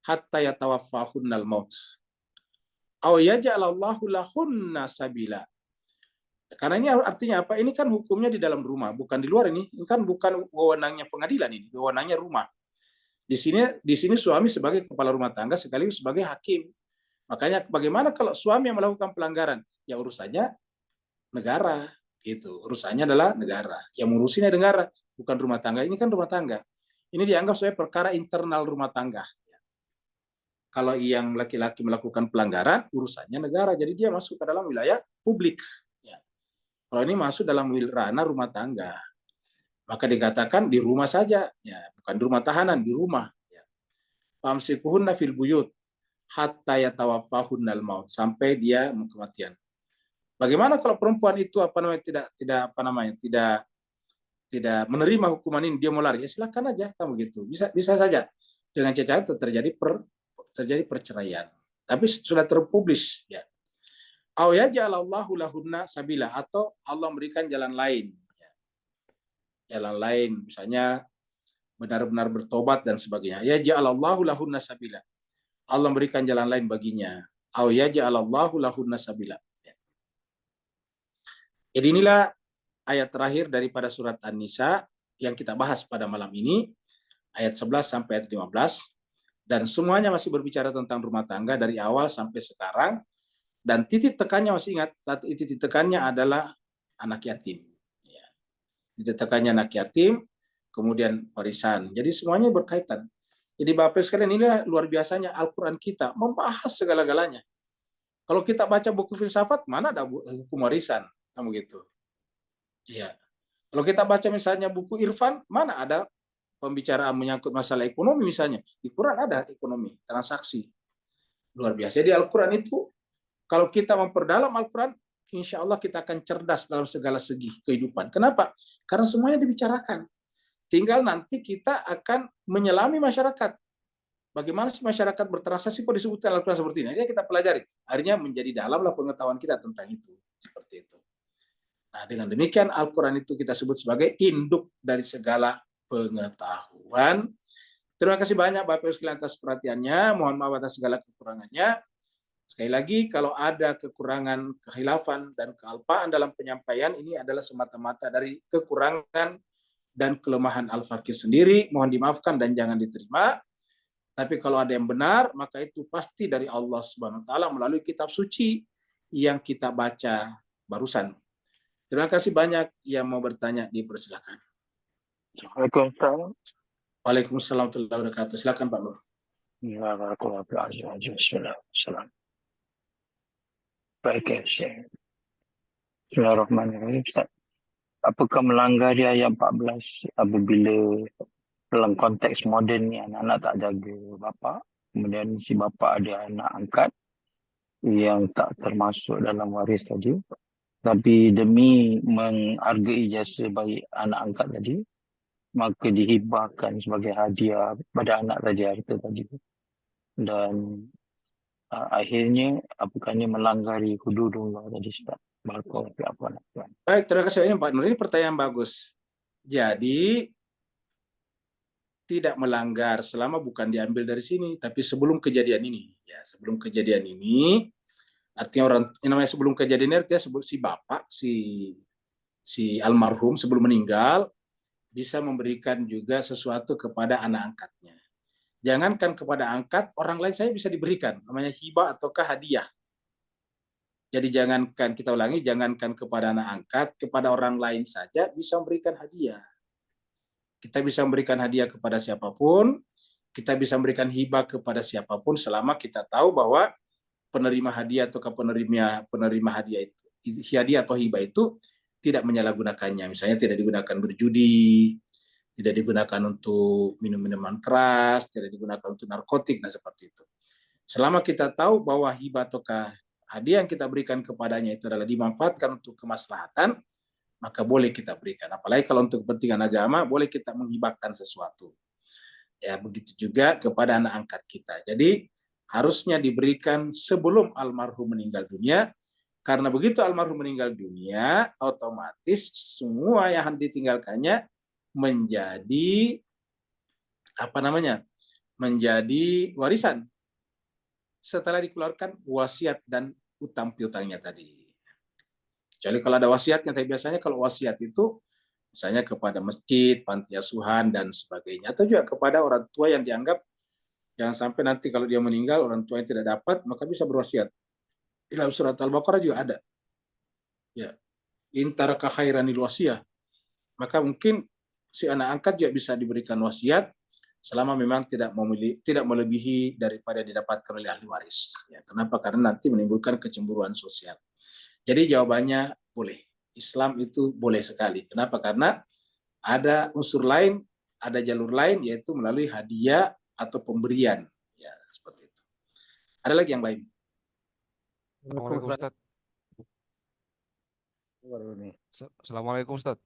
Speaker 1: hatta yatawaffahunnal maut. Aw yaj'alallahu lahunna sabila. Karena ini artinya apa? Ini kan hukumnya di dalam rumah, bukan di luar ini. Ini kan bukan wewenangnya pengadilan ini, wewenangnya rumah. Di sini suami sebagai kepala rumah tangga sekaligus sebagai hakim. Makanya bagaimana kalau suami yang melakukan pelanggaran? Ya urusannya negara, gitu. Urusannya adalah negara. Yang mengurusinya negara, bukan rumah tangga. Ini kan rumah tangga. Ini dianggap sebagai perkara internal rumah tangga. Kalau yang laki-laki melakukan pelanggaran, urusannya negara. Jadi dia masuk ke dalam wilayah publik. Ya. Kalau ini masuk dalam ranah rumah tangga, maka dikatakan di rumah saja, ya, bukan di rumah tahanan, di rumah. Ya. Famsikuhunna fil buyut hatta yatawaffahunnal maut, sampai dia kematian. Bagaimana kalau perempuan itu tidak menerima hukuman ini, dia mau lari, ya silakan aja kamu gitu. Bisa saja dengan cara terjadi perceraian. Tapi sudah terpublish, ya. Au yaj'alallahu lahunna sabila, atau Allah memberikan jalan lain. Ya. Jalan lain, misalnya benar-benar bertobat dan sebagainya. Yaj'alallahu lahunna sabila. Allah memberikan jalan lain baginya. Au yaj'alallahu lahunna sabila. Ya. Jadi inilah ayat terakhir daripada surat An-Nisa yang kita bahas pada malam ini, ayat 11 sampai ayat 15. Dan semuanya masih berbicara tentang rumah tangga dari awal sampai sekarang. Dan titik tekannya, masih ingat, titik tekannya adalah anak yatim. Ya. Titik tekannya anak yatim, kemudian warisan. Jadi semuanya berkaitan. Jadi Bapak sekalian, inilah luar biasanya Al-Quran kita, membahas segala-galanya. Kalau kita baca buku filsafat, mana ada hukum warisan? Kamu gitu. Iya. Kalau kita baca misalnya buku Irfan, mana ada pembicaraan menyangkut masalah ekonomi misalnya. Di Quran ada ekonomi, transaksi. Luar biasa. Jadi Al-Quran itu, kalau kita memperdalam Al-Quran, insya Allah kita akan cerdas dalam segala segi kehidupan. Kenapa? Karena semuanya dibicarakan. Tinggal nanti kita akan menyelami masyarakat. Bagaimana sih masyarakat bertransaksi, kok disebutkan Al-Quran seperti ini? Ini kita pelajari. Akhirnya menjadi dalamlah pengetahuan kita tentang itu. Seperti itu. Nah, dengan demikian Al-Quran itu kita sebut sebagai induk dari segala pengetahuan. Terima kasih banyak Bapak Ibu sekalian atas perhatiannya. Mohon maaf atas segala kekurangannya. Sekali lagi, kalau ada kekurangan, kehilafan, dan kealpaan dalam penyampaian, ini adalah semata-mata dari kekurangan dan kelemahan Al-Fakir sendiri. Mohon dimaafkan dan jangan diterima. Tapi kalau ada yang benar, maka itu pasti dari Allah Subhanahu wa Ta'ala melalui kitab suci yang kita baca barusan. Terima kasih banyak yang mau bertanya, dipersilakan.
Speaker 5: Waalaikumsalam.
Speaker 1: Waalaikumsalam warahmatullahi wabarakatuh. Silakan Pak Nur.
Speaker 5: Bismillahirrahmanirrahim. Baik, Syekh. Bismillahirrahmanirrahim. Apakah melanggar di ayat 14 apabila dalam konteks moden ni anak-anak tak jaga bapa, kemudian si bapa ada anak angkat yang tak termasuk dalam waris tadi, tapi demi menghargai jasa baik anak angkat tadi, maka dihibahkan sebagai hadiah pada anak tadi harta tadi. Dan akhirnya apakah ini melanggari hududullah tadi, Ustaz?
Speaker 1: Baik, terima kasih banyak Pak Nur. Ini pertanyaan bagus. Jadi tidak melanggar selama bukan diambil dari sini, tapi sebelum kejadian ini. Ya, sebelum kejadian ini, artinya orang yang namanya sebelum kejadian ini, artinya si bapak, si almarhum sebelum meninggal bisa memberikan juga sesuatu kepada anak angkatnya. Jangankan kepada angkat, orang lain saya bisa diberikan, namanya hibah ataukah hadiah. Jadi jangankan, kita ulangi, jangankan kepada anak angkat, kepada orang lain saja bisa memberikan hadiah. Kita bisa memberikan hadiah kepada siapapun, kita bisa memberikan hibah kepada siapapun selama kita tahu bahwa penerima hadiah atau penerima hadiah itu, hadiah atau hibah itu tidak menyalahgunakannya. Misalnya tidak digunakan berjudi, tidak digunakan untuk minum-minuman keras, tidak digunakan untuk narkotik, dan seperti itu. Selama kita tahu bahwa hibah ataukah hadiah yang kita berikan kepadanya itu adalah dimanfaatkan untuk kemaslahatan, maka boleh kita berikan. Apalagi kalau untuk kepentingan agama, boleh kita menghibahkan sesuatu. Ya, begitu juga kepada anak angkat kita. Jadi harusnya diberikan sebelum almarhum meninggal dunia, karena begitu almarhum meninggal dunia, otomatis semua yang ditinggalkannya menjadi menjadi warisan setelah dikeluarkan wasiat dan utang piutangnya tadi. Kecuali kalau ada wasiatnya, tapi biasanya kalau wasiat itu misalnya kepada masjid, panti asuhan, dan sebagainya, atau juga kepada orang tua yang dianggap, jangan sampai nanti kalau dia meninggal orang tua yang tidak dapat, maka bisa berwasiat. Dalam surat Al-Baqarah juga ada. Ya, in taraka khairanil wasiyah. Maka mungkin si anak angkat juga bisa diberikan wasiat selama memang tidak melebihi daripada didapatkan oleh ahli waris. Ya, kenapa? Karena nanti menimbulkan kecemburuan sosial. Jadi jawabannya boleh. Islam itu boleh sekali. Kenapa? Karena ada unsur lain, ada jalur lain, yaitu melalui hadiah atau pemberian. Ya, seperti itu. Ada lagi yang lain?
Speaker 2: Assalamualaikum Ustaz. Assalamualaikum Ustaz.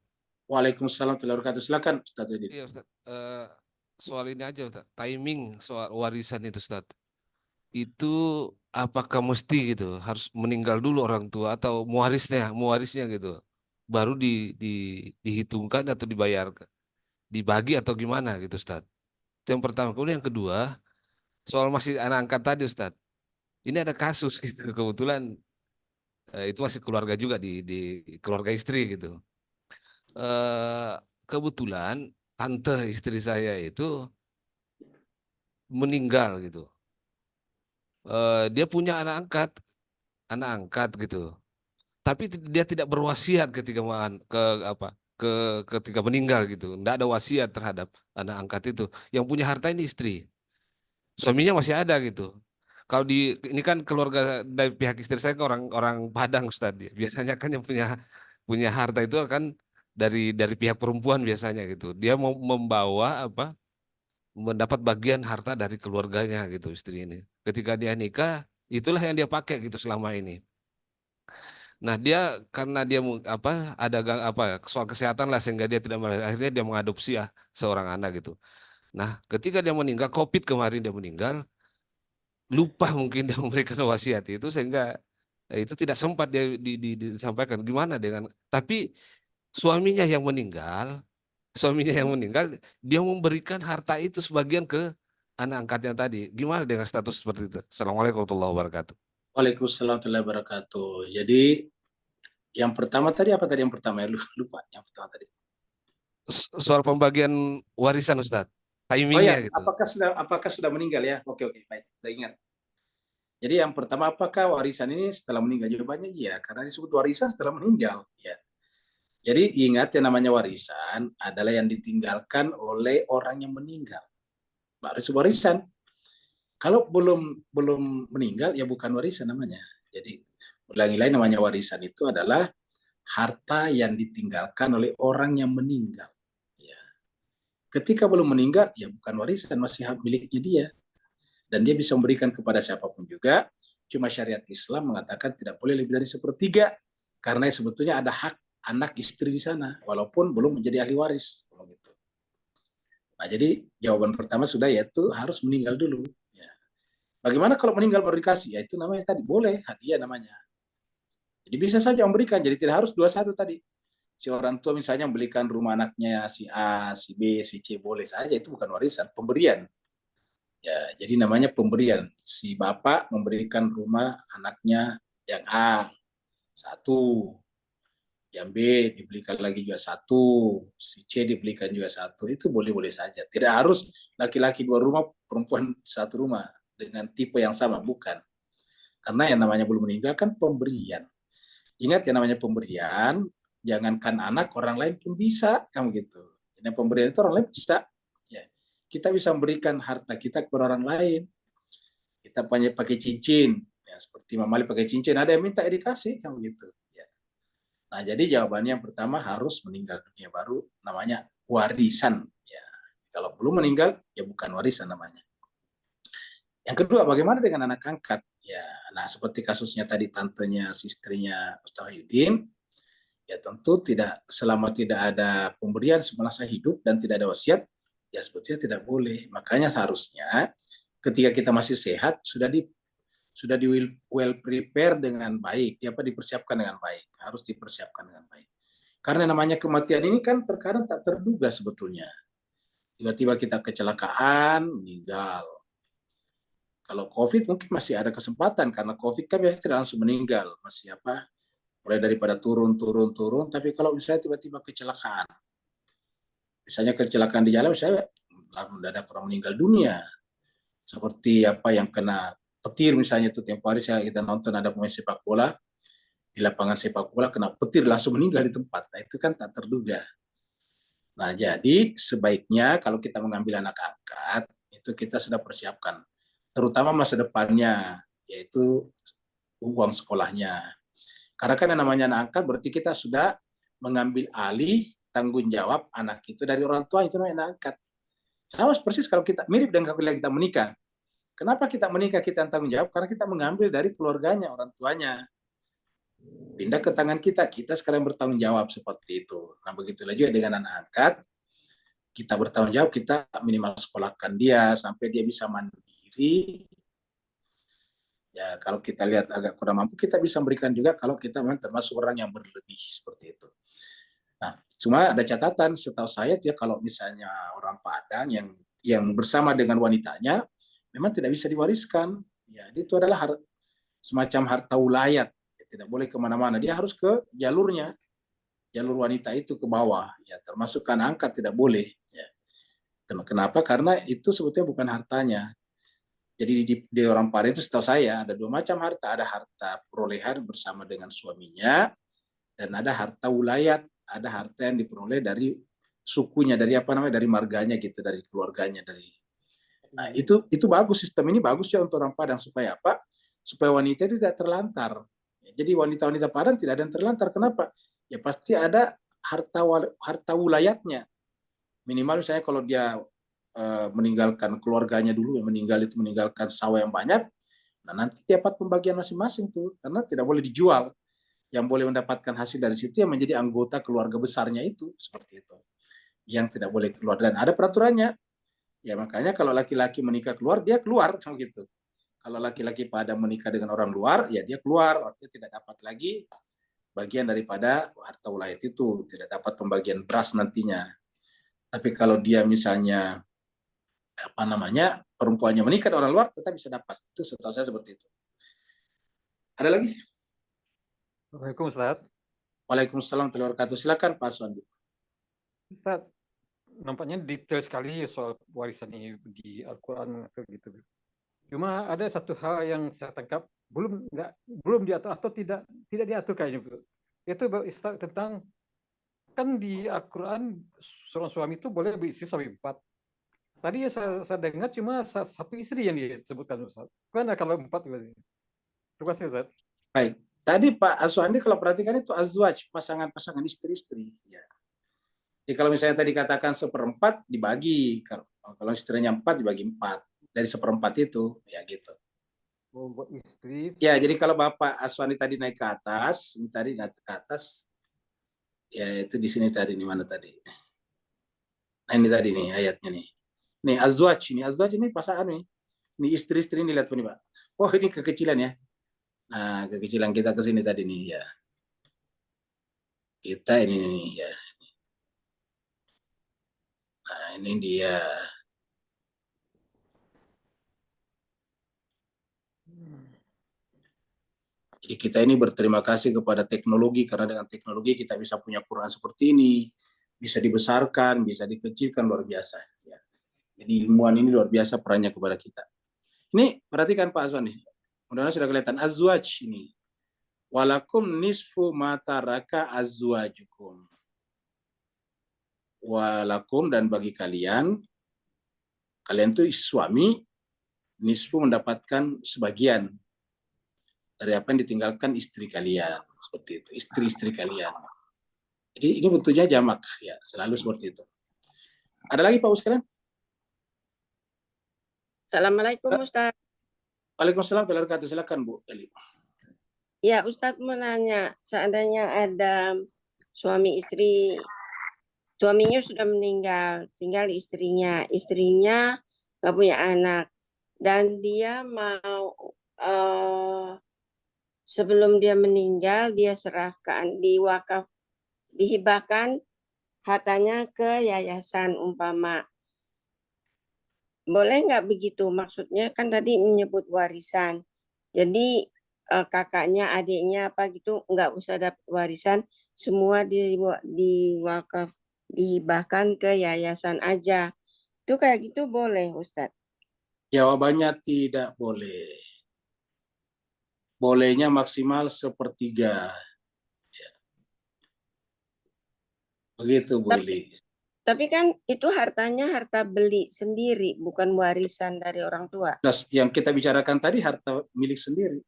Speaker 1: Waalaikumsalam warahmatullahi wabarakatuh. Silakan Ustaz Udin.
Speaker 2: Iya Ustaz. Soal ini aja Ustaz. Timing soal warisan itu Ustaz. Itu apakah mesti gitu harus meninggal dulu orang tua atau muarisnya gitu baru dihitungkan atau dibayarkan, dibagi atau gimana gitu Ustaz. Itu yang pertama. Kemudian yang kedua, soal masih anak angkat tadi Ustaz. Ini ada kasus gitu kebetulan itu masih keluarga juga di keluarga istri gitu. Kebetulan tante istri saya itu meninggal gitu. Dia punya anak angkat gitu. Tapi dia tidak berwasiat ketika meninggal gitu. Tidak ada wasiat terhadap anak angkat itu. Yang punya harta ini istri. Suaminya masih ada gitu. Kalau ini kan keluarga dari pihak istri saya kan orang Padang Ustaz. Biasanya kan yang punya harta itu kan dari pihak perempuan biasanya gitu. Dia mau mendapat bagian harta dari keluarganya gitu istri ini. Ketika dia nikah, itulah yang dia pakai gitu selama ini. Nah, karena dia soal kesehatan lah sehingga dia tidak akhirnya dia mengadopsi seorang anak gitu. Nah, ketika dia meninggal, COVID kemarin dia meninggal, lupa mungkin dia memberikan wasiat itu sehingga itu tidak sempat dia disampaikan gimana tapi suaminya yang meninggal, dia memberikan harta itu sebagian ke anak angkatnya tadi. Gimana dengan status seperti itu? Assalamualaikum warahmatullahi wabarakatuh.
Speaker 1: Waalaikumsalam warahmatullahi wabarakatuh. Jadi yang pertama tadi apa tadi yang pertama ya? Lupa yang pertama tadi.
Speaker 2: Soal pembagian warisan Ustadz.
Speaker 1: Oh
Speaker 2: Timingnya
Speaker 1: ya,
Speaker 2: gitu.
Speaker 1: apakah sudah meninggal ya? Oke, baik. Sudah ingat. Jadi yang pertama, apakah warisan ini setelah meninggal? Jawabannya iya, karena disebut warisan setelah meninggal. Ya. Jadi ingat yang namanya warisan adalah yang ditinggalkan oleh orang yang meninggal. Baru disebut warisan. Kalau belum meninggal ya bukan warisan namanya. Jadi ulangi lagi, namanya warisan itu adalah harta yang ditinggalkan oleh orang yang meninggal. Ya. Ketika belum meninggal ya bukan warisan, masih hak miliknya dia. Dan dia bisa memberikan kepada siapapun juga. Cuma syariat Islam mengatakan tidak boleh lebih dari 1/3 karena sebetulnya ada hak anak istri di sana walaupun belum menjadi ahli waris. Gitu. Nah, jadi jawaban pertama sudah, yaitu harus meninggal dulu. Ya. Bagaimana kalau meninggal baru dikasih? Ya itu namanya tadi boleh hadiah namanya. Jadi bisa saja memberikan, jadi tidak harus 21 tadi. Si orang tua misalnya membelikan rumah anaknya si A, si B, si C, boleh saja, itu bukan warisan, pemberian. Ya, jadi namanya pemberian. Si bapak memberikan rumah anaknya yang A, 1. Yang B dibelikan lagi juga 1. Si C dibelikan juga 1. Itu boleh-boleh saja. Tidak harus laki-laki 2 rumah, perempuan 1 rumah dengan tipe yang sama, bukan. Karena yang namanya belum meninggal kan pemberian. Ingat yang namanya pemberian, jangankan anak, orang lain pun bisa, kamu gitu. Ini pemberian itu orang lain bisa. Ya. Kita bisa memberikan harta kita kepada orang lain. Kita pakai cincin, ya, seperti Mama Ali pakai cincin, ada yang minta dikasih, kamu gitu. Ya. Nah, jadi jawabannya yang pertama harus meninggal dunia, baru namanya warisan. Ya. Kalau belum meninggal, ya bukan warisan namanya. Yang kedua, bagaimana dengan anak angkat? Ya, nah seperti kasusnya tadi tantenya, istrinya Ustaz Yudin, ya tentu tidak, selama tidak ada pemberian semasa hidup dan tidak ada wasiat, ya sebetulnya tidak boleh. Makanya seharusnya ketika kita masih sehat sudah di well prepare dengan baik, dipersiapkan dengan baik, harus dipersiapkan dengan baik. Karena namanya kematian ini kan terkadang tak terduga sebetulnya. Tiba-tiba kita kecelakaan, meninggal. Kalau COVID mungkin masih ada kesempatan, karena COVID kan biasanya tidak langsung meninggal, masih mulai daripada turun, tapi kalau misalnya tiba-tiba kecelakaan, misalnya kecelakaan di jalan, misalnya mendadak orang meninggal dunia, seperti yang kena petir misalnya, itu tempo hari kita nonton ada pemain sepak bola, di lapangan sepak bola kena petir langsung meninggal di tempat, nah itu kan tak terduga. Nah jadi sebaiknya kalau kita mengambil anak angkat, itu kita sudah persiapkan, terutama masa depannya, yaitu uang sekolahnya. Karena kan yang namanya anak angkat berarti kita sudah mengambil alih tanggung jawab anak itu dari orang tua, itu namanya anak angkat. Sama persis kalau kita, mirip dengan kalau kita menikah. Kenapa kita menikah, kita yang tanggung jawab? Karena kita mengambil dari keluarganya, orang tuanya. Pindah ke tangan kita, kita sekarang bertanggung jawab seperti itu. Nah begitulah juga dengan anak angkat, kita bertanggung jawab, kita minimal sekolahkan dia sampai dia bisa mandiri. Ya, kalau kita lihat agak kurang mampu, kita bisa berikan juga kalau kita memang termasuk orang yang berlebih seperti itu. Nah, cuma ada catatan, setahu saya ya, kalau misalnya orang Padang yang bersama dengan wanitanya, memang tidak bisa diwariskan. Ya, itu adalah semacam harta wilayat, ya, tidak boleh kemana-mana. Dia harus ke jalurnya, jalur wanita itu ke bawah. Ya, termasuk kan angkat tidak boleh. Ya. Kenapa? Karena itu sebetulnya bukan hartanya. Jadi di orang Padang itu setahu saya ada dua macam harta, ada harta perolehan bersama dengan suaminya, dan ada harta wilayat, ada harta yang diperoleh dari sukunya, dari dari marganya gitu, dari keluarganya, dari. Nah itu bagus, sistem ini bagus ya untuk orang Padang, supaya supaya wanita itu tidak terlantar. Jadi wanita-wanita Padang tidak ada yang terlantar. Kenapa? Ya pasti ada harta wilayatnya. Minimal misalnya kalau dia meninggalkan keluarganya dulu, yang meninggal itu meninggalkan sawah yang banyak, nah nanti dapat pembagian masing-masing tuh, karena tidak boleh dijual. Yang boleh mendapatkan hasil dari situ yang menjadi anggota keluarga besarnya itu, seperti itu. Yang tidak boleh keluar, dan ada peraturannya. Ya makanya kalau laki-laki menikah keluar, dia keluar gitu. Kalau laki-laki pada menikah dengan orang luar, ya dia keluar, artinya tidak dapat lagi bagian daripada harta wilayah itu, tidak dapat pembagian beras nantinya. Tapi kalau dia misalnya perempuannya menikah dengan orang luar, tetap bisa dapat. Itu setahu saya seperti itu. Ada lagi?
Speaker 6: Assalamualaikum Ustaz.
Speaker 1: Waalaikumsalam warahmatullahi wabarakatuh. Silakan Pak Suwandi.
Speaker 6: Ustaz, nampaknya detail sekali soal warisan ini di Al-Quran gitu. Cuma ada satu hal yang saya tangkap belum diatur atau tidak diatur kayaknya, yaitu Ustaz tentang, kan di Al-Quran seorang suami itu boleh beristri sampai 4. Tadi ya saya dengar cuma satu istri yang disebutkan Ustaz. Mana kalau 4? Terima kasih Ustaz.
Speaker 1: Baik. Tadi Pak Aswandi kalau perhatikan itu azwaj, pasangan-pasangan istri-istri. Ya. Jadi kalau misalnya tadi katakan 1/4 dibagi, kalau istrinya 4 dibagi 4 dari 1/4 itu, ya gitu.
Speaker 6: Buat istri.
Speaker 1: Ya, jadi kalau Bapak Aswandi tadi naik ke atas, ya itu di sini tadi, di mana tadi? Nah ini tadi nih ayatnya nih. Nih azwaj ini pasangan nih. Ini istri-istri ini, lihat nih Pak. Oh ini kekecilan ya. Nah kekecilan kita ke sini tadi nih ya. Kita ini nih ya. Nah ini dia. Jadi kita ini berterima kasih kepada teknologi, karena dengan teknologi kita bisa punya Quran seperti ini, bisa dibesarkan, bisa dikecilkan, luar biasa. Ya. Jadi ilmuwan ini luar biasa perannya kepada kita. Ini perhatikan Pak Azwan nih, Mudah-mudahan sudah kelihatan. Azwaj ini. Walakum nisfu ma taraka azwajukum. Walakum, dan bagi kalian itu suami, nisfu mendapatkan sebagian dari apa yang ditinggalkan istri kalian. Seperti itu, istri-istri kalian. Jadi ini bentuknya jamak, ya, selalu seperti itu. Ada lagi Pak sekalian?
Speaker 7: Assalamualaikum Ustaz.
Speaker 1: Waalaikumsalam warahmatullahi wabarakatuh. Silakan Bu Eli.
Speaker 7: Ya Ustaz mau nanya, seandainya ada suami istri, suaminya sudah meninggal, tinggal istrinya nggak punya anak, dan dia mau sebelum dia meninggal dia serahkan, diwakaf, dihibahkan hartanya ke yayasan umpama. Boleh nggak begitu? Maksudnya kan tadi menyebut warisan. Jadi kakaknya, adiknya apa gitu nggak usah dapat warisan, semua diwakaf, dihibahkan ke yayasan aja. Itu kayak gitu boleh Ustadz?
Speaker 1: Jawabannya tidak boleh. Bolehnya maksimal 1/3. Ya. Begitu Bu Eli.
Speaker 7: Tapi kan itu hartanya harta beli sendiri, bukan warisan dari orang tua.
Speaker 1: Nah, yang kita bicarakan tadi harta milik sendiri.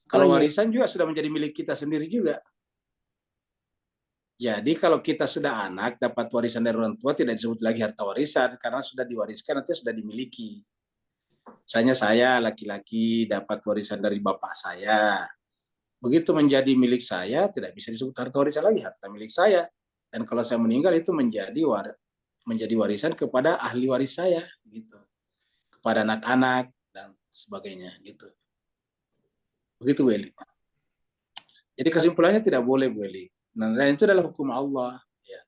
Speaker 1: Kalau warisan juga sudah menjadi milik kita sendiri juga. Jadi kalau kita sudah anak dapat warisan dari orang tua tidak disebut lagi harta warisan karena sudah diwariskan, nanti sudah dimiliki. Misalnya saya laki-laki dapat warisan dari bapak saya. Begitu menjadi milik saya tidak bisa disebut harta warisan lagi, harta milik saya. Dan kalau saya meninggal itu menjadi warisan kepada ahli waris saya gitu. Kepada anak-anak dan sebagainya gitu. Begitu Bu Eli. Jadi kesimpulannya tidak boleh Bu Eli. Nah, itu adalah hukum Allah. Ya.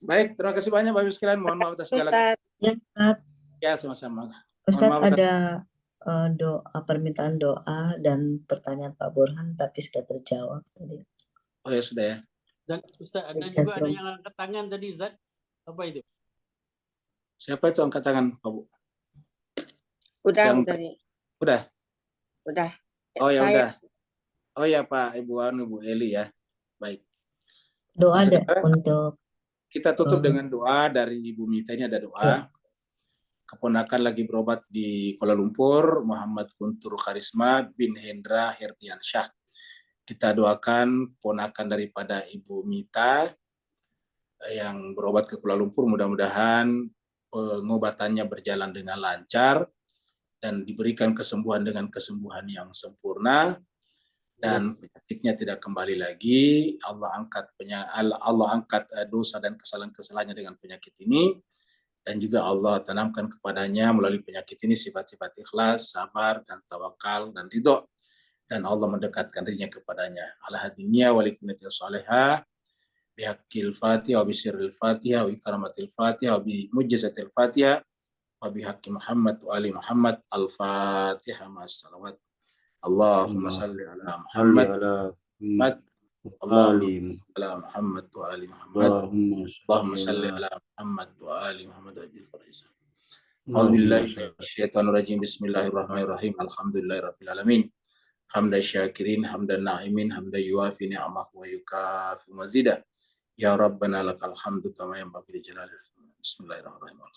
Speaker 1: Baik, terima kasih banyak Bapak Ibu sekalian. Mohon maaf atas segala.
Speaker 8: Ya, Ustaz.
Speaker 1: Ya, sama-sama.
Speaker 8: Ustaz, ada permintaan doa dan pertanyaan Pak Burhan, tapi sudah terjawab tadi.
Speaker 1: Oh ya sudah ya.
Speaker 9: Dan Ustaz, juga ada yang angkat tangan tadi Ustaz. Apa itu?
Speaker 1: Siapa itu angkat tangan Pak Bu?
Speaker 7: Udah.
Speaker 1: Oh ya udah. Oh ya Pak Ibu Eli ya. Baik.
Speaker 8: Doa ada untuk
Speaker 1: kita tutup dengan doa dari Ibu Mita. Ini ada doa. Keponakan lagi berobat di Kuala Lumpur, Muhammad Guntur Karisma bin Hendra Herdiansyah. Kita doakan ponakan daripada Ibu Mita yang berobat ke Kuala Lumpur, mudah-mudahan pengobatannya berjalan dengan lancar dan diberikan kesembuhan dengan kesembuhan yang sempurna dan penyakitnya tidak kembali lagi. Allah angkat dosa dan kesalahan-kesalahannya dengan penyakit ini, dan juga Allah tanamkan kepadanya melalui penyakit ini sifat-sifat ikhlas, sabar, dan tawakal, dan ridho. Dan Allah mendekatkan dirinya kepadanya. Al-hadiniya walikunnatil salihah bihaqil fatihah wa bisirril fatihah wa ikramatil fatihah wa bimujjazatil fatihah wa bihaqqi Muhammad wa ali Muhammad. Al-Fatihah ma'as salawat. Allahumma salli ala Muhammad Allahumma ala Muhammad wa ali Muhammad. Allahumma salli ala Muhammad wa ali Muhammad. A'udzubillahi Bismillahirrahmanirrahim. Alhamdulillahirabbil alamin. Hamdan syakirin, hamdan na'imin, hamdan yuafi ni'amah wa yukafi mazidah. Ya Rabbana lakal hamdu kama yanbaghi li jalali. Bismillahirrahmanirrahim.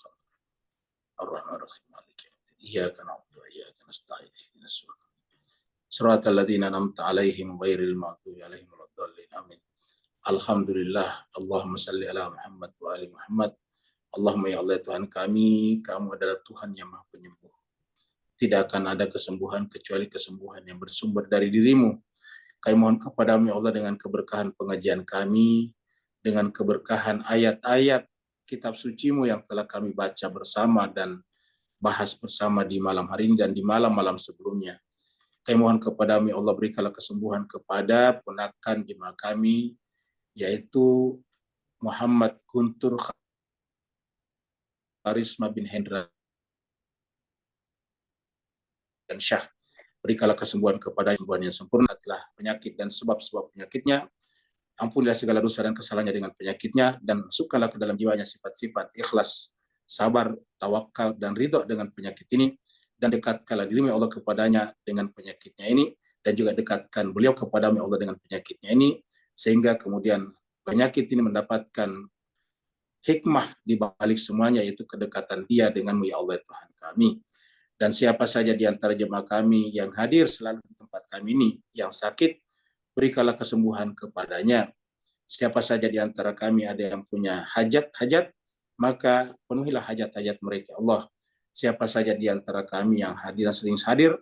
Speaker 1: Ar-Rahmanir-Rahim. Maliki yaumiddin. Iyyaka na'budu wa iyyaka nasta'in. Ihdinas siratal ladzina an'amta 'alaihim ghairil maghdubi 'alaihim waladdallin. Amin. Alhamdulillah. Allahumma salli ala Muhammad wa ali Muhammad. Allahumma ya Allah Tuhan kami, Kamu adalah Tuhan yang Maha Penyembuh. Tidak akan ada kesembuhan kecuali kesembuhan yang bersumber dari diri-Mu. Kami mohon kepada-Mu ya Allah dengan keberkahan pengajian kami, dengan keberkahan ayat-ayat kitab suci-Mu yang telah kami baca bersama dan bahas bersama di malam hari ini dan di malam-malam sebelumnya. Kami mohon kepada-Mu ya Allah berikanlah kesembuhan kepada ponakan jemaah kami, yaitu Muhammad Guntur Karisma bin Hendra dan Syah. Berikanlah kesembuhan kepada kesembuhan yang sempurna telah penyakit dan sebab-sebab penyakitnya. Ampunilah segala dosa dan kesalahannya dengan penyakitnya, dan masukkanlah ke dalam jiwanya sifat-sifat ikhlas, sabar, tawakal, dan ridho dengan penyakit ini. dan dekatkanlah dirimu ya Allah kepadanya dengan penyakitnya ini, dan juga dekatkan beliau kepadamu ya Allah dengan penyakitnya ini, sehingga kemudian penyakit ini mendapatkan hikmah di balik semuanya, yaitu kedekatan dia denganmu ya Allah Tuhan kami. Dan siapa saja di antara jemaah kami yang hadir selalu di tempat kami ini yang sakit, berikanlah kesembuhan kepadanya. Siapa saja di antara kami ada yang punya hajat-hajat, maka penuhilah hajat-hajat mereka Allah. Siapa saja di antara kami yang hadir dan sering hadir,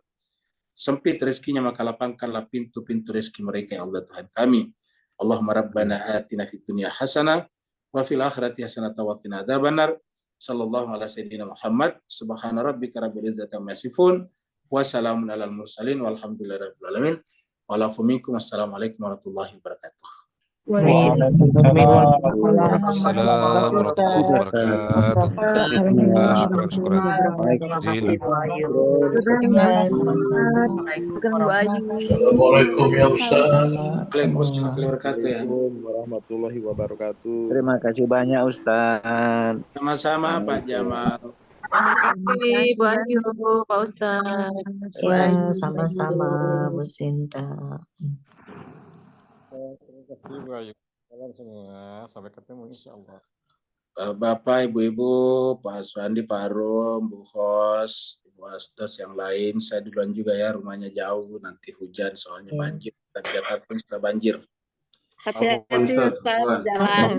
Speaker 1: sempit rezekinya, maka lapangkanlah pintu-pintu rezeki mereka ya Allah Tuhan kami. Allahumma rabbana atina fid dunya hasanah wa fil akhirati hasanah wa qina adzabannar. Sallallahu ala sayyidina Muhammad. Subhana rabbika rabbil izzati amma yasifun wa salamun alal mursalin walhamdulillahi rabbil alamin. Waalaikumsalam. Assalamualaikum warahmatullahi wabarakatuh.
Speaker 2: Waalaikumsalam warahmatullahi wabarakatuh. Syukur.
Speaker 10: Assalamualaikum ya Ustaz.
Speaker 1: Waalaikumsalam
Speaker 10: warahmatullahi wabarakatuh.
Speaker 5: Terima kasih banyak Ustaz.
Speaker 1: Sama-sama Pak Jamal.
Speaker 4: Terima kasih Bu Ayu, Pak Ustaz.
Speaker 8: Ya, sama-sama Bu Sinta.
Speaker 6: Terima kasih Bu Ayu. Salam semua. Sampai ketemu insya Allah.
Speaker 1: Bapak, Ibu-Ibu, Pak Aswandi, Pak Arum, Bu Hos, Ibu Asdos yang lain, saya duluan juga ya, rumahnya jauh, nanti hujan soalnya banjir. Tapi Jakarta pun sudah banjir.
Speaker 7: Hati-hati Ustaz, jalan.